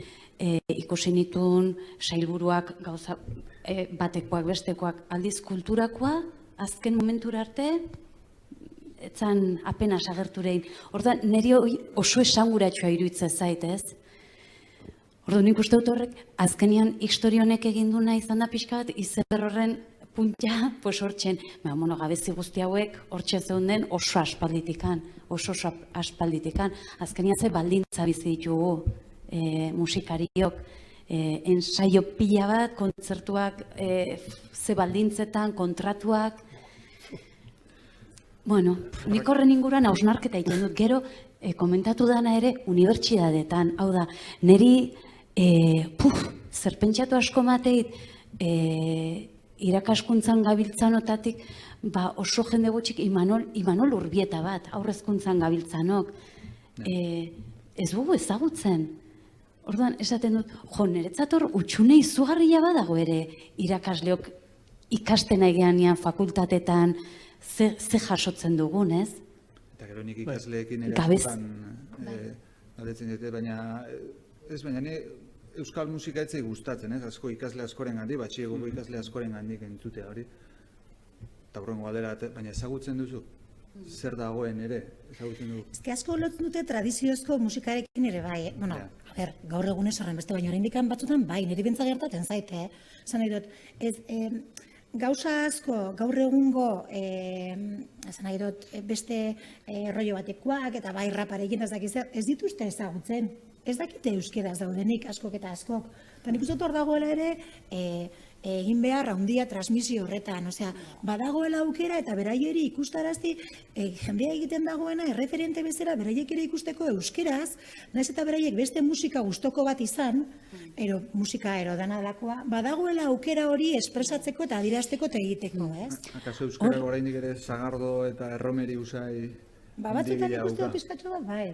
ikusi nituen sailburuak gauza batekoak, bestekoak, aldiz kulturakoa, azken momentura arte, etzan apenas agerturein. Orduan, niri oso esanguratsua iruditzen zait, ez? Orduan, nik uste dut horrek, azkenian historionek eginduna izan da pixka bat, izer horren puntia, pues hortzen, gabezi guzti hauek hortxe zeunden oso aspalditikan, azkenian ze baldintza bizi ditugu musikariok, ensaio pila bat, kontzertuak ze baldintzetan, kontratuak. Bueno, nik horren inguruan hausnarketa egiten dut, gero komentatu dana ere unibertsitateetan, hau da, niri zerpentsatu asko mateit, irakaskuntzan gabiltzanotatik, oso jende gutxik Imanol Urbieta bat, aurrezkuntzan gabiltzanok, ez dugu ezagutzen. Orduan, esaten dut, niretzat hor, utxune izugarria badago ere irakasleok ikasten egeanean fakultatetan ze jasotzen dugun, ez? Eta gero nik ikasleekin ere askotan galdetzen dute, baina euskal musika etzai gustatzen, ez? Asko ikasle askoren handi, batxiegoko ikasle askoren handik entzutea hori. Eta horrengo galdera, baina ezagutzen duzu? Zer dagoen ere, ezagutzen dugu? Ez asko lotzen dute tradiziozko musikarekin ere bai, bueno, gaur egunez horren beste, baina oraindik batzutan bai, niri bentsa gertatzen zaite, esan nahi dut, gauza asko gaur egungo, esan nahi dut, beste rollo batekoak eta bai raparekin ez dituzte ezagutzen. Ez dakite euskeraz daudenik askok eta askok. Eta nik uste hor dagoela ere egin behar handia transmisio horretan. Osea, badagoela aukera eta beraieri ikustarazti jendea egiten dagoena erreferente bezala beraiek ere ikusteko euskeraz, naiz eta beraiek beste musika gustoko bat izan, musika dana delakoa, badagoela aukera hori espresatzeko eta adirazteko eta egiteko, ez? Akaso euskara oraindik ere Sagardo eta Erromeri usai batzutan ikuste dut pizkatxo bat, bai.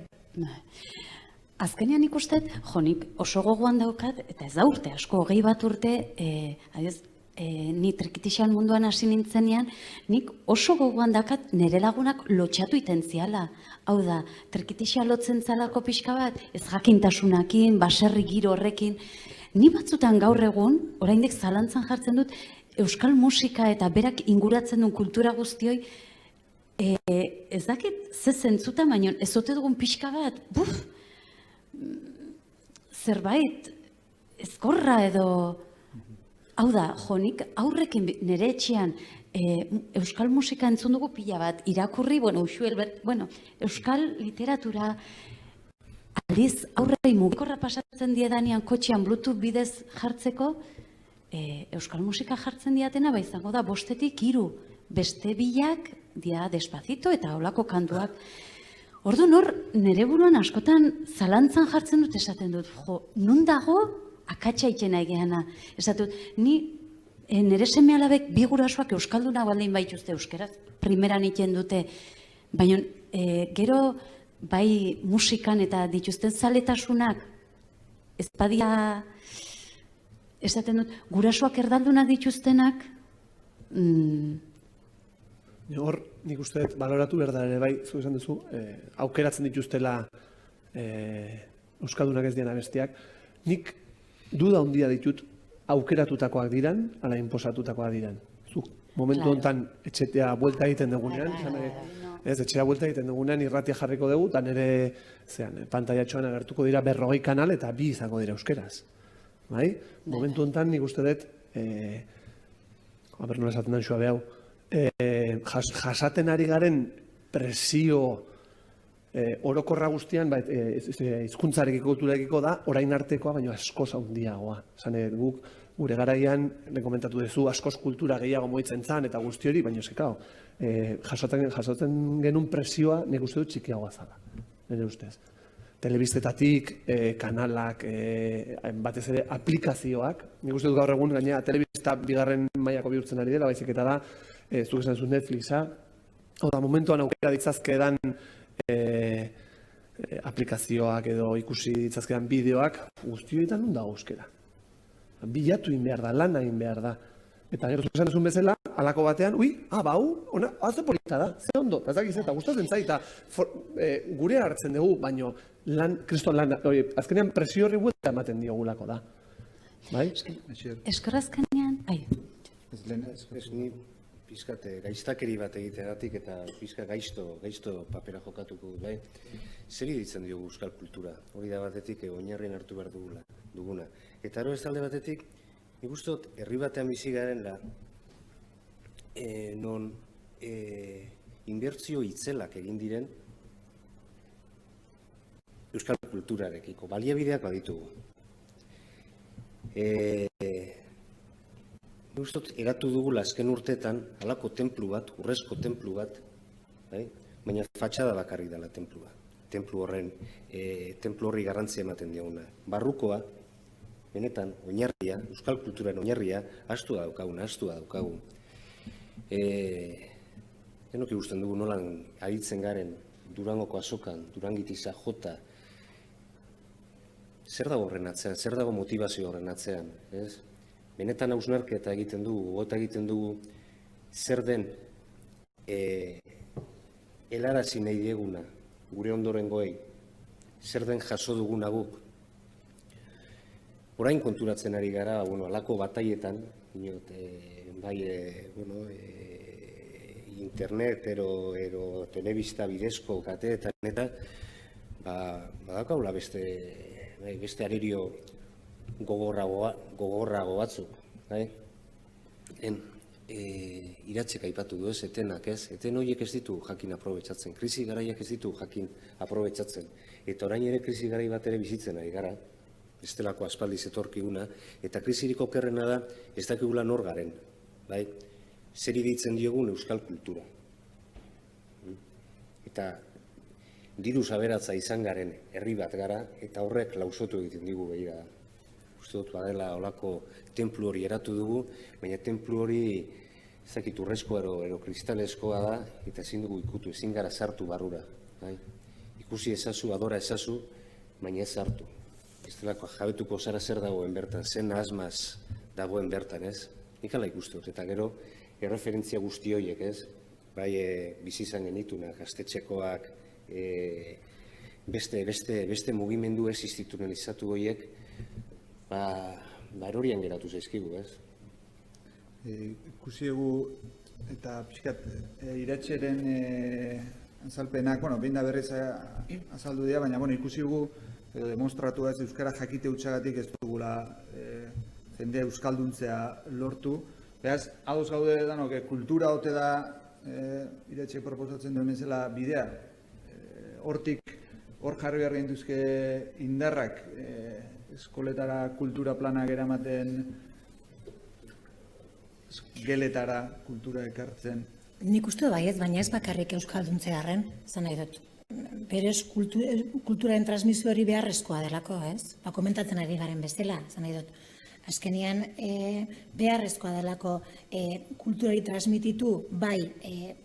Azkenean ikustet, nik oso gogoan daukat, eta ez da urte asko, 20 urte, ni trikitixan munduan hasi nintzenean, nik oso gogoan daukat nire lagunak lotxatu iten ziala. Hau da, trikitixa lotzen zalako pixka bat, ez jakintasunakin, baserri giro horrekin. Ni batzutan gaur egun, oraindik zalantzan jartzen dut, euskal musika eta berak inguratzen duen kultura guztioi, ez dakit ze zentzuta, baina ez ote dugun pixka bat, zerbait, ezkorra edo, hau da, jonik aurrekin nire etxean euskal musika entzun dugu pila bat, irakurri, euskal literatura, aldiz aurrei mugikorra pasatzen diedanean kotxean Bluetooth bidez jartzeko, euskal musika jartzen diatena, izango da, 5 3, beste bilak, dia despacito eta holako kantuak. Orduan hor, nire buruan askotan zalantzan jartzen dut, esaten dut, nun dago akatsa itxena egeana. Esaten dut, ni nire seme alabek bi gurasoak euskalduna baldin baituzte euskeraz, primeran iten dute, baina gero bai musikan eta dituzten zaletasunak, ez badia, esaten dut, gurasoak erdaldunak dituztenak, Hor, nik uste dut, baloratu behar da ere bai, zu esan duzu, aukeratzen dituztela euskaldunak ez dian abestiak. Nik duda handia ditut aukeratutakoak diran, ala inposatutakoak diran. Zuk, momentu honetan etxetea buelta egiten dugunean, etxea buelta egiten dugunean irratia jarriko dugu, eta nire pantailatxoan agertuko dira 40 kanal eta 2 izango dira euskeraz. Momentu honetan nik uste dut, nola esaten den xua behau, jasaten ari garen presio orokorra guztian, hizkuntzarekiko kulturarekiko da, orain artekoa, baina askoz handiagoa. Guk, gure garaian, komentatu duzu, askoz kultura gehiago moitzen zan, eta guzti hori, baina zekao, jasaten genuen presioa, nik uste dut txikiagoa zala, nire ustez. Telebistetatik, kanalak, batez ere aplikazioak, nik uste dut gaur egun, gainera, telebista bigarren mailako bihurtzen ari dela, baizik eta da, zuk esan zu Netflixa, momentuan aukera ditzazkedan aplikazioak edo ikusi ditzazkedan bideoak, guztioetan nun dago euskera. Bilatu egin behar da, lan egin behar da. Eta gero zuk esan duzun bezala, halako batean, haze polita da, ze ondo, eta zakiz eta gustatzen zaita, gure hartzen dugu, baino, kriston lan, azkenean presio horri buelta ematen diogulako da. eskorazkenean, Ez ni pizkat gaiztakeri bat egiteagatik eta pizka gaizto papera jokatuko dut, bai? Zeri ditzen diogu euskal kultura, hori da batetik oinarrien hartu behar duguna. Eta ero ez alde batetik, nik uste dut herri batean bizi garela, non inbertsio itzelak egin diren euskal kulturarekiko, baliabideak baditugu. Nik uste dut, eratu dugula azken urteetan, halako tenplu bat, urrezko tenplu bat, baina fatxada bakarrik dela tenplua. Tenplu horri garrantzia ematen dioguna. Barrukoa, benetan, oinarria, euskal kulturan oinarria, astu da daukagu. Denok ikusten dugu nolan aritzen garen Durangoko azokan, Durangitiza jota, zer dago horren atzean, zer dago motivazio horren atzean, ez? Benetan hausnarketa egiten dugu, gota egiten dugu, zer den helarazi nahi dieguna, gure ondorengoei, zer den jaso duguna guk. Orain konturatzen ari gara, halako bataietan, internet ero telebista bidezko kateetan eta badakaula beste arerio gogorrago batzuk. Iratzek aipatu du ez, etenak ez, eten horiek ez ditu jakin aprobetxatzen, krisi garaiak ez ditu jakin aprobetxatzen. Eta orain ere krisi garai bat ere bizitzen ari gara, ez delako aspaldiz etorkiguna, eta krisirik okerrena da ez dakigula nor garen, zer ditzen diogun euskal kultura. Eta diruz aberatza izan garen herri bat gara, eta horrek lausotu egiten digu begira. Uste dut badela olako tenplu hori eratu dugu, baina tenplu hori ezakit urrezkoa ero kristalezkoa da, eta ezin dugu ikutu, ezin gara sartu barrura. Ikusi ezazu, adora ezazu, baina ez sartu. Ez delako jabetuko zara zer dagoen bertan, zen asmaz dagoen bertan, ez? Nik ala ikustu dut, eta gero, erreferentzia guzti horiek, ez? Bai, bizi izan genitunak, gaztetxekoak, beste mugimendu ez instituzionalizatu horiek, erorian geratu zaizkigu, ez? Ikusi dugu eta pixkat iratxeren azalpenak, behin da berriz azaldu dira, baina ikusi dugu edo demonstratu ez euskara jakite hutsagatik ez dugula jendea euskalduntzea lortu. Beraz, ados gaude danok, kultura ote da iratxe proposatzen duen bezala bidea. Hor jarri behar gintuzke indarrak eskoletara kultura planak eramaten, geletara kultura ekartzen. Nik uste bai ez, baina ez bakarrik euskalduntzearen, zan nahi dut. Berez kulturaren transmisio hori beharrezkoa delako, ez? Komentatzen ari garen bezala, zan nahi dut. Azkenean beharrezkoa delako kulturari transmititu bai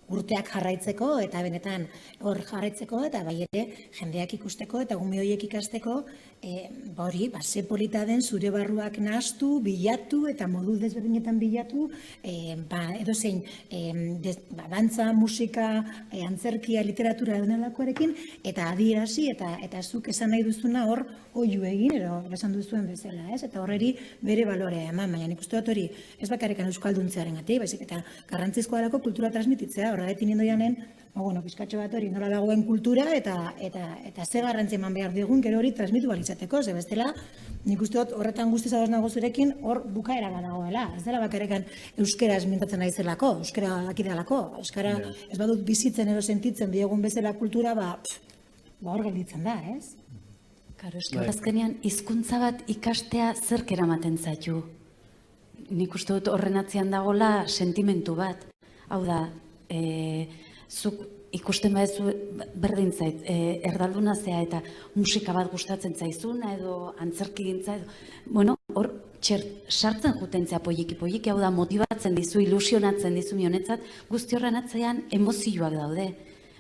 urteak jarraitzeko eta benetan hor jarraitzeko eta bai ere jendeak ikusteko eta ume horiek ikasteko hori, ze polita den zure barruak nahastu, bilatu eta modu desberdinetan bilatu edozein dantza, musika, antzerkia, literatura denalakoarekin eta adierazi eta zuk esan nahi duzuna hor oihu egin edo esan duzuen bezala, ez? Eta horreri bere balorea eman, baina nik uste dut hori ez bakarrikan euskalduntzearen gatik, baizik eta garrantzizkoa delako kultura transmititzea, horregatik nindo janen, pizkatxo bat hori nola dagoen kultura eta ze garrantzi eman behar digun gero hori transmitu balitzateko, ze bestela nik uste dut horretan guztiz ados nago zurekin hor bukaera bat dagoela, ez dela bakarrikan euskera mintatzen nahi zelako, euskera dakidalako, euskara ez badut bizitzen edo sentitzen diegun bezala kultura, hor gelditzen da, ez? Karo, azkenean, hizkuntza bat ikastea zerk eramaten zaitu. Nik uste dut horren atzean dagoela sentimentu bat. Hau da, zuk ikusten badezu berdin zait, erdalduna zea eta musika bat gustatzen zaizuna edo antzerki gintza edo, hor sartzen juten zea poliki, hau da, motibatzen dizu, ilusionatzen dizu mionetzat, guzti horren atzean emozioak daude.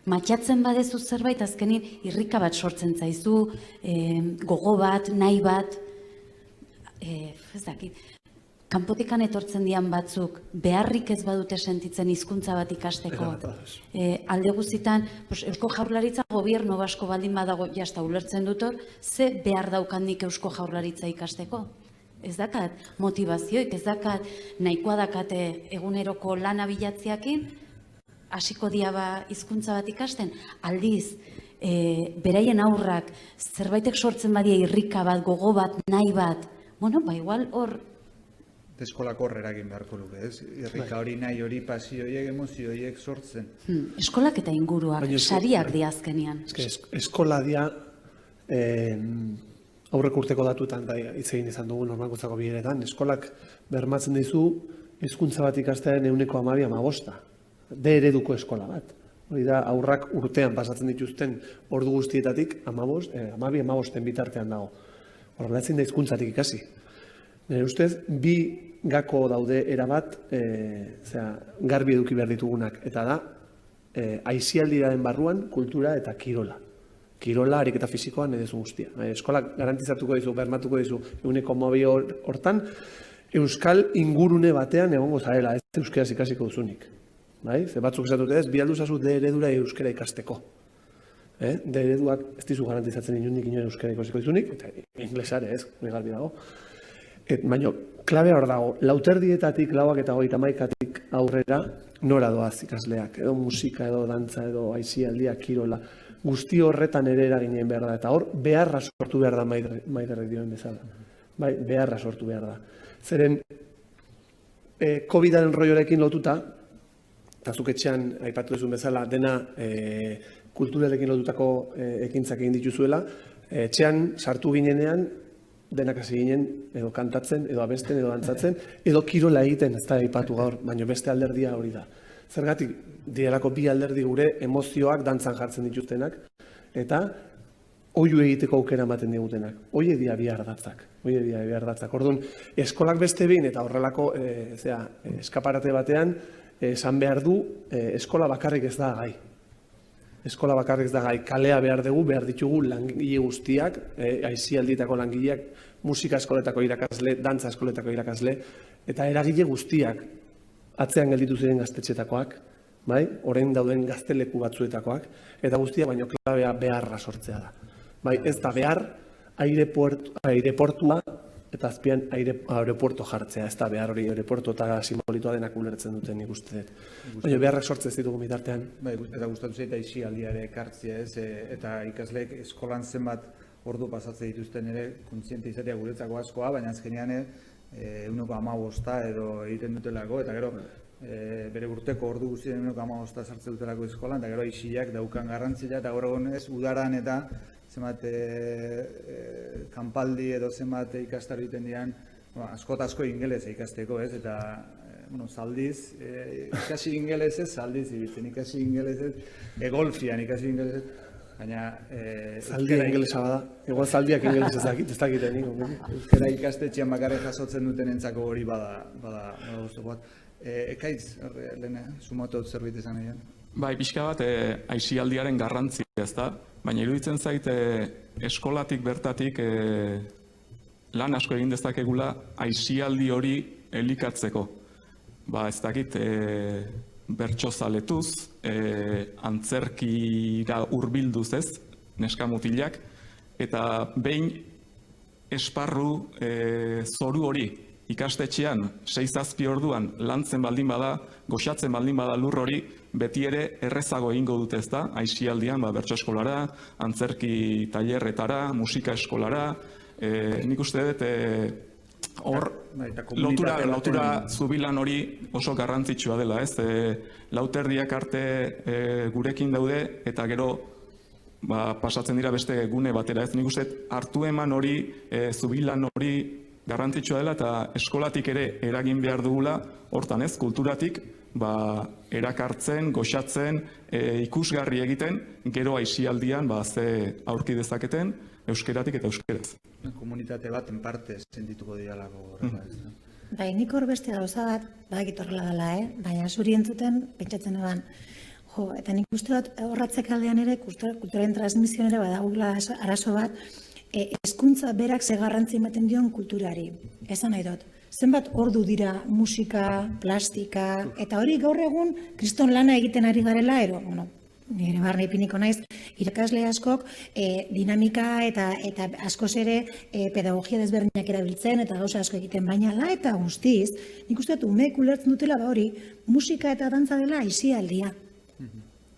Matxatzen badezu zerbait, azkenin irrika bat sortzen zaizu, gogo bat, nahi bat, ez dakit. Kanpotikan etortzen dian batzuk, beharrik ez badute sentitzen hizkuntza bat ikasteko. Alde guztitan, Eusko Jaurlaritza gobierno basko baldin badago, jazta ulertzen dut hor, ze behar daukandik Eusko Jaurlaritza ikasteko? Ez dakat motivazioik, ez dakat nahikoa dakate eguneroko lana bilatziakin, hasiko dia hizkuntza bat ikasten, aldiz, beraien aurrak zerbaitek sortzen badia irrika bat, gogo bat, nahi bat, igual hor... Eskolako horrera egin beharko luke, ez? Irrika hori, nahi hori, pasio horiek, emozio horiek sortzen. Eskolak eta inguruak, sariak di azkenean. Eskola dia, aurreko urteko datuetan hitz egin izan dugu normalkuntzako bileretan, eskolak bermatzen dizu hizkuntza bat ikastearen 12-15. D ereduko eskola bat. Hori da, aurrak urtean pasatzen dituzten ordu guztietatik 12-15 bitartean dago. Horrela ezin da hizkuntzatik ikasi. Nire ustez, bi gako daude erabat garbi eduki behar ditugunak. Eta da, aisialdiaren barruan kultura eta kirola. Kirola, ariketa fisikoan edezu guztia. Eskolak garantizatuko dizu, bermatuko dizu, 12 hortan, euskal ingurune batean egongo zarela, ez euskeraz ikasiko duzunik. Ze batzuk esatute ez, bi alduzazu D eredura euskera ikasteko. D ereduak ez dizu garantizatzen inundik inoen euskera ikasiko dizunik, eta inglesare ez, garbi dago. Baina, klabea hor dago, lauterdietatik, lauak eta 31-tik aurrera, nora doaz ikasleak, edo musika, edo dantza, edo aisialdia, kirola, guzti horretan ere eraginen behar da, eta hor, beharra sortu behar da Maiderrek dioen bezala. Beharra sortu behar da. Zeren, COVID-aren rollorekin lotuta, eta zuk etxean, aipatu duzun bezala, dena kulturarekin lotutako ekintzak egin dituzuela, etxean sartu ginenean, denak hasi ginen, edo kantatzen, edo abesten, edo dantzatzen, edo kirola egiten, ez da aipatu gaur, baina beste alderdia hori da. Zergatik, direlako bi alderdi gure emozioak dantzan jartzen dituztenak, eta oihu egiteko aukera ematen digutenak. Oie dia bi ardatzak. Orduan, eskolak beste behin, eta horrelako eskaparate batean, esan behar du, eskola bakarrik ez da gai. Eskola bakarrik ez da gai. Kalea behar dugu, behar ditugu langile guztiak, aisialdietako langileak, musika eskoletako irakasle, dantza eskoletako irakasle, eta eragile guztiak, atzean gelditu ziren gaztetxetakoak, orain dauden gazteleku batzuetakoak, eta guztiak baino klabea beharra sortzea da. Ez da behar, aireportua eta azpian aeropuerto jartzea, ez da behar hori aeropuerto eta simbolitoa denak ulertzen duten nik uste dut. Baina beharrak sortzez ditugu bitartean. Eta gustatu zait aisialdiare ekartzea, ez, eta ikasleek eskolan zenbat ordu pasatze dituzten ere kontziente izatea guretzako askoa, baina azkenean 1,15 edo egiten dutelako, eta gero bere urteko ordu guztien 1,15 sartze dutelako eskolan, eta gero aisiak daukan garrantzia, eta gaur egun ez udaran eta zenbat kanpaldi edo zenbat ikastaro egiten dian, asko ingelesa ikasteko, ez, eta zaldiz, ikasi ingelesez, zaldiz ibiltzen, ikasi ingelesez, golfian ikasi ingelesez, baina... Zaldia ingelesa bada, igual zaldiak ingelesez ez dakiten niko. Euskara ikastetxean bakarrik jasotzen duten entzako hori bada guztoko bat. Ekaitz, lehen, sumatu zerbait esan egin? Bai, pixka bat, aisialdiaren garrantzia, ez da? Baina iruditzen zaite eskolatik bertatik lan asko egin dezakegula aisialdi hori elikatzeko. Ez dakit, bertsozaletuz, antzerkira hurbilduz ez, neska mutilak, eta behin esparru zoru hori ikastetxean 6-7 orduan lantzen baldin bada, goxatzen baldin bada lur hori, beti ere errezago egingo dute ez da, aisialdian bertso eskolara, antzerki tailerretara, musika eskolara, nik uste dut hor lotura zubilan hori oso garrantzitsua dela, ez? Lauterdiak arte gurekin daude eta gero pasatzen dira beste gune batera, ez? Nik uste hartu eman hori, zubilan hori garrantzitsua dela eta eskolatik ere eragin behar dugula, hortan ez, kulturatik, erakartzen, goxatzen, ikusgarri egiten, gero aisialdian ze aurki dezaketen, euskeratik eta euskeraz. Komunitate baten parte sentituko dialako horrela ez. Bai, nik hor beste gauza bat, badakit horrela dela, baina zuri entzuten pentsatzen eban. Eta nik uste dut horratzek aldean ere, kulturaren transmisioan ere badagula arazo bat, hezkuntza berak ze garrantzi ematen dion kulturari. Esan nahi dut, zenbat ordu dira musika, plastika, eta hori gaur egun kriston lana egiten ari garela, nire barne ipiniko naiz, irakasle askok dinamika eta askoz ere pedagogia desberdinak erabiltzen eta gauza asko egiten, baina eta guztiz, nik uste dut umeek ulertzen dutela hori, musika eta dantza dela aisialdia.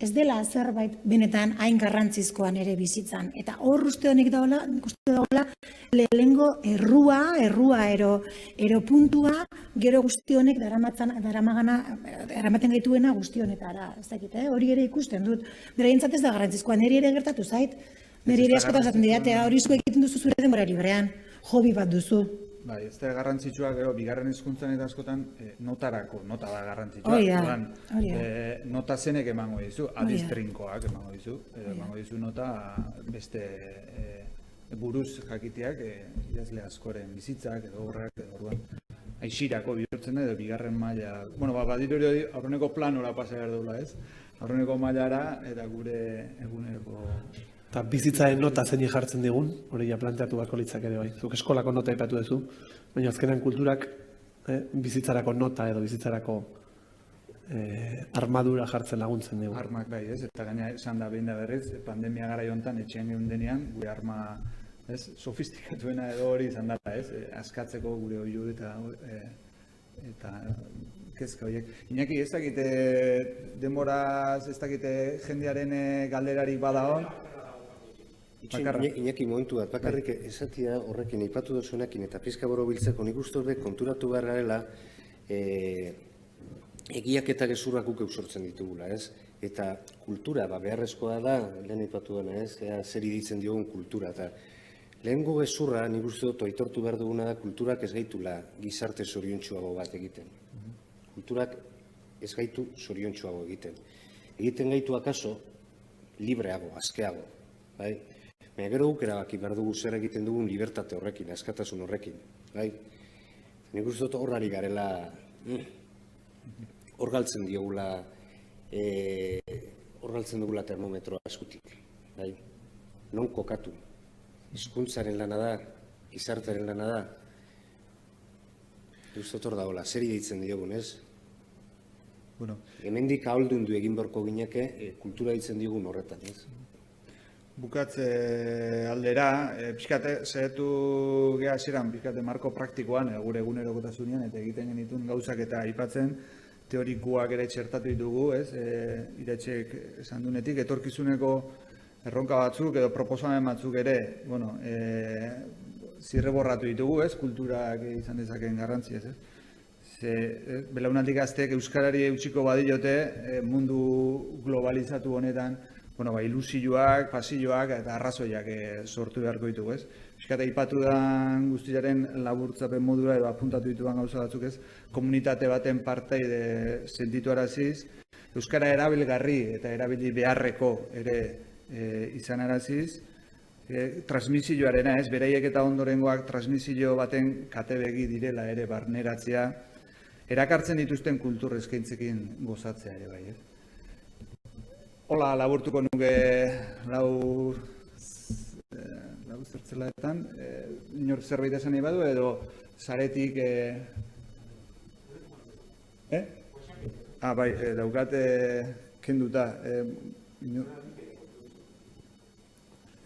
Ez dela zerbait benetan hain garrantzizkoan ere bizitzan. Eta hor uste honek dagoela, lehenengo errua ero puntua, gero guzti honek daramaten gaituena guzti honetara. Ez dakit, hori ere ikusten dut. Beraientzat ez da garrantzizkoa, niri ere gertatu zait. Niri ere askotan zaten didatea, hori izko egiten duzu zure denborari berean. Hobi bat duzu. Bai, ez da garrantzitsua, gero, bigarren hizkuntzan eta askotan, nota da garrantzitsua. Hori da. Nota zenek emango dizu, adiz trinkoak emango dizu. Emango dizu nota beste buruz jakiteak, idazle askoren bizitzak, edo horrak, edo orduan. Aixirako bihurtzen da, edo bigarren maila. Badiru hori aurreneko planora pasa behar dugula, ez? Aurreneko mailara eta gure eguneroko... Eta bizitzaren nota zein jartzen digun, hori ja planteatu beharko litzak ere bai. Zuk eskolako nota aipatu duzu, baina azkenan kulturak bizitzarako nota edo bizitzarako armadura jartzen laguntzen dugu. Armak bai, ez? Eta gaina esan da behin da berriz, pandemia gara jontan etxean geundenean, gure arma sofistikatuena edo hori izan dara, ez? Askatzeko gure oiu eta kezka horiek. Iñaki, ez dakite denboraz, ez dakite jendearen galderarik badaon? Iñaki momentu bat, bakarrik esatia horrekin aipatu dozunekin eta pizka boro biltzeko nik uste horrek konturatu behar garela egiak eta gezurrak guk sortzen ditugula, ez? Eta kultura, beharrezkoa da, lehen aipatu dena, ez? Zer iditzen diogun kultura, eta lehengo gezurra nik uste dut aitortu behar duguna da kulturak ez gaitula gizarte zoriontsuago bat egiten. Kulturak ez gaitu zoriontsuago egiten. Egiten gaitu akaso libreago, askeago, bai? Baina gero guk erabaki behar dugu zer egiten dugun libertate horrekin, askatasun horrekin. Nik uste dut horrari garela, hor galtzen dugula termometroa eskutik. Non kokatu. Hizkuntzaren lana da, gizartearen lana da. Nik uste dut hor dagoela, zer deitzen diogun, ez? Hemendik aholdundu egin beharko gineke, kultura ditzen diogun horretan, ez? bukatze aldera, pixkate, saiatu geha hasieran pixkate marko praktikoan, gure egunerokotasunean, eta egiten genituen gauzak eta aipatzen, teorikoak ere txertatu ditugu, ez? Iretxek esan dunetik, etorkizuneko erronka batzuk edo proposamen batzuk ere, bueno, zirreborratu ditugu, ez? Kulturak izan dezakeen garrantzi, ez? Belaunaldi gazteek euskarari eutxiko badiote mundu globalizatu honetan, bueno, ilusioak, pasioak eta arrazoiak sortu beharko ditugu, ez? Euskara ipatu dan guztiaren laburtzapen modura edo apuntatu dituan gauza batzuk, ez? Komunitate baten parteide sentitu araziz, euskara erabilgarri eta erabili beharreko ere izan araziz, transmisioarena, ez? Beraiek eta ondorengoak transmisio baten katebegi direla ere barneratzea, erakartzen dituzten kultur eskaintzekin gozatzea ere bai, ez? Hola, laburtuko nuke lau zertzelaetan, inor zerbait esan nahi badu edo saretik... Bai, daukat kenduta.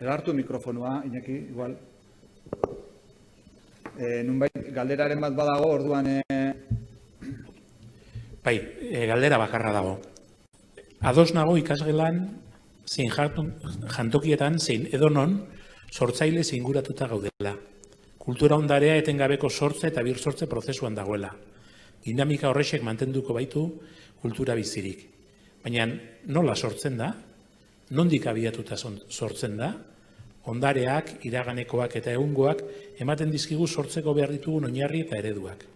Hartu mikrofonua, Iñaki, igual. Nunbait, galderaren bat badago, orduan... Bai, galdera bakarra dago. Ados nago ikasgelan, zein jantokietan, zein edonon, sortzaile zinguratuta gaudela. Kultura ondarea etengabeko sortze eta birsortze prozesuan dagoela. Dinamika horrexek mantenduko baitu kultura bizirik. Baina nola sortzen da? Nondik abiatuta sortzen da? Ondareak, iraganekoak eta egungoak ematen dizkigu sortzeko behar ditugun oinarri eta ereduak.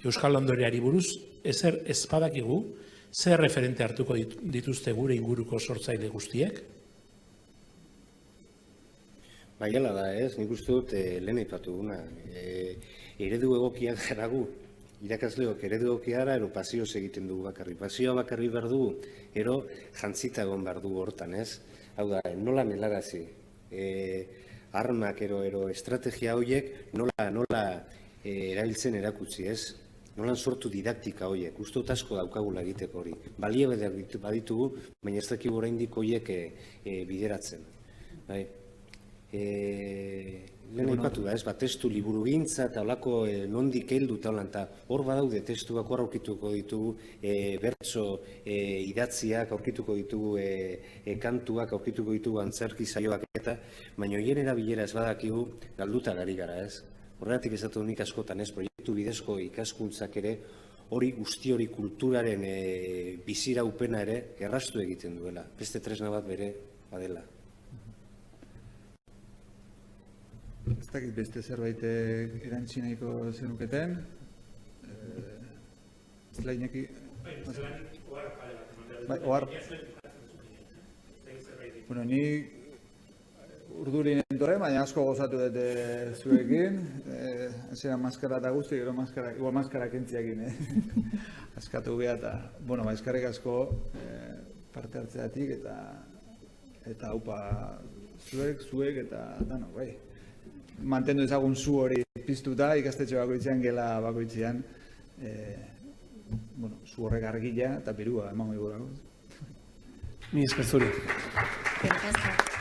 Euskal ondoreari buruz, ezer ez badakigu, zer referente hartuko dituzte gure inguruko sortzaile guztiek? Baiala da, ez? Nik uste dut lehen aipatu duguna. Eredu egokia garagu, irakasleok eredu egokia gara, ero pasioz egiten dugu bakarri. Pasioa bakarri behar dugu, ero jantzita egon behar dugu hortan, ez? Hau da, nola melarazi, armak ero estrategia horiek nola erabiltzen erakutsi, ez? Nolan sortu didaktika horiek, uste dut asko daukagula egiteko hori. Balia baditugu, baina ez dakigu oraindik horiek bideratzen. Lehen aipatu da, ez, testu liburugintza eta holako nondik heldu eta holan, eta hor badaude testuak, hor aurkituko ditugu bertso idatziak, aurkituko ditugu kantuak, aurkituko ditugu antzerki saioak eta, baina horien erabilera ez badakigu galduta gari gara, ez. Horregatik ezatu nik askotan, ez, proiektu bidezko ikaskuntzak ere, hori guzti hori kulturaren biziraupena ere erraztu egiten duela. Beste tresna bat bere badela. Ez dakit beste zerbait erantzineko zenuketen. Zelainak... Ohar... Bueno, ni urduri nentoren, baina asko gozatu dut zuekin. Zera maskara eta guzti, gero maskara kentziakin. Askatu geha eta, bueno, eskarrik asko parte hartzeatik eta haupa zuek eta dano, bai. Mantendu ezagun zu hori piztuta, ikastetxe bakoitzean, gela bakoitzean, zu horrek argila eta perua emango igurako. Mi esker zuri. Gracias.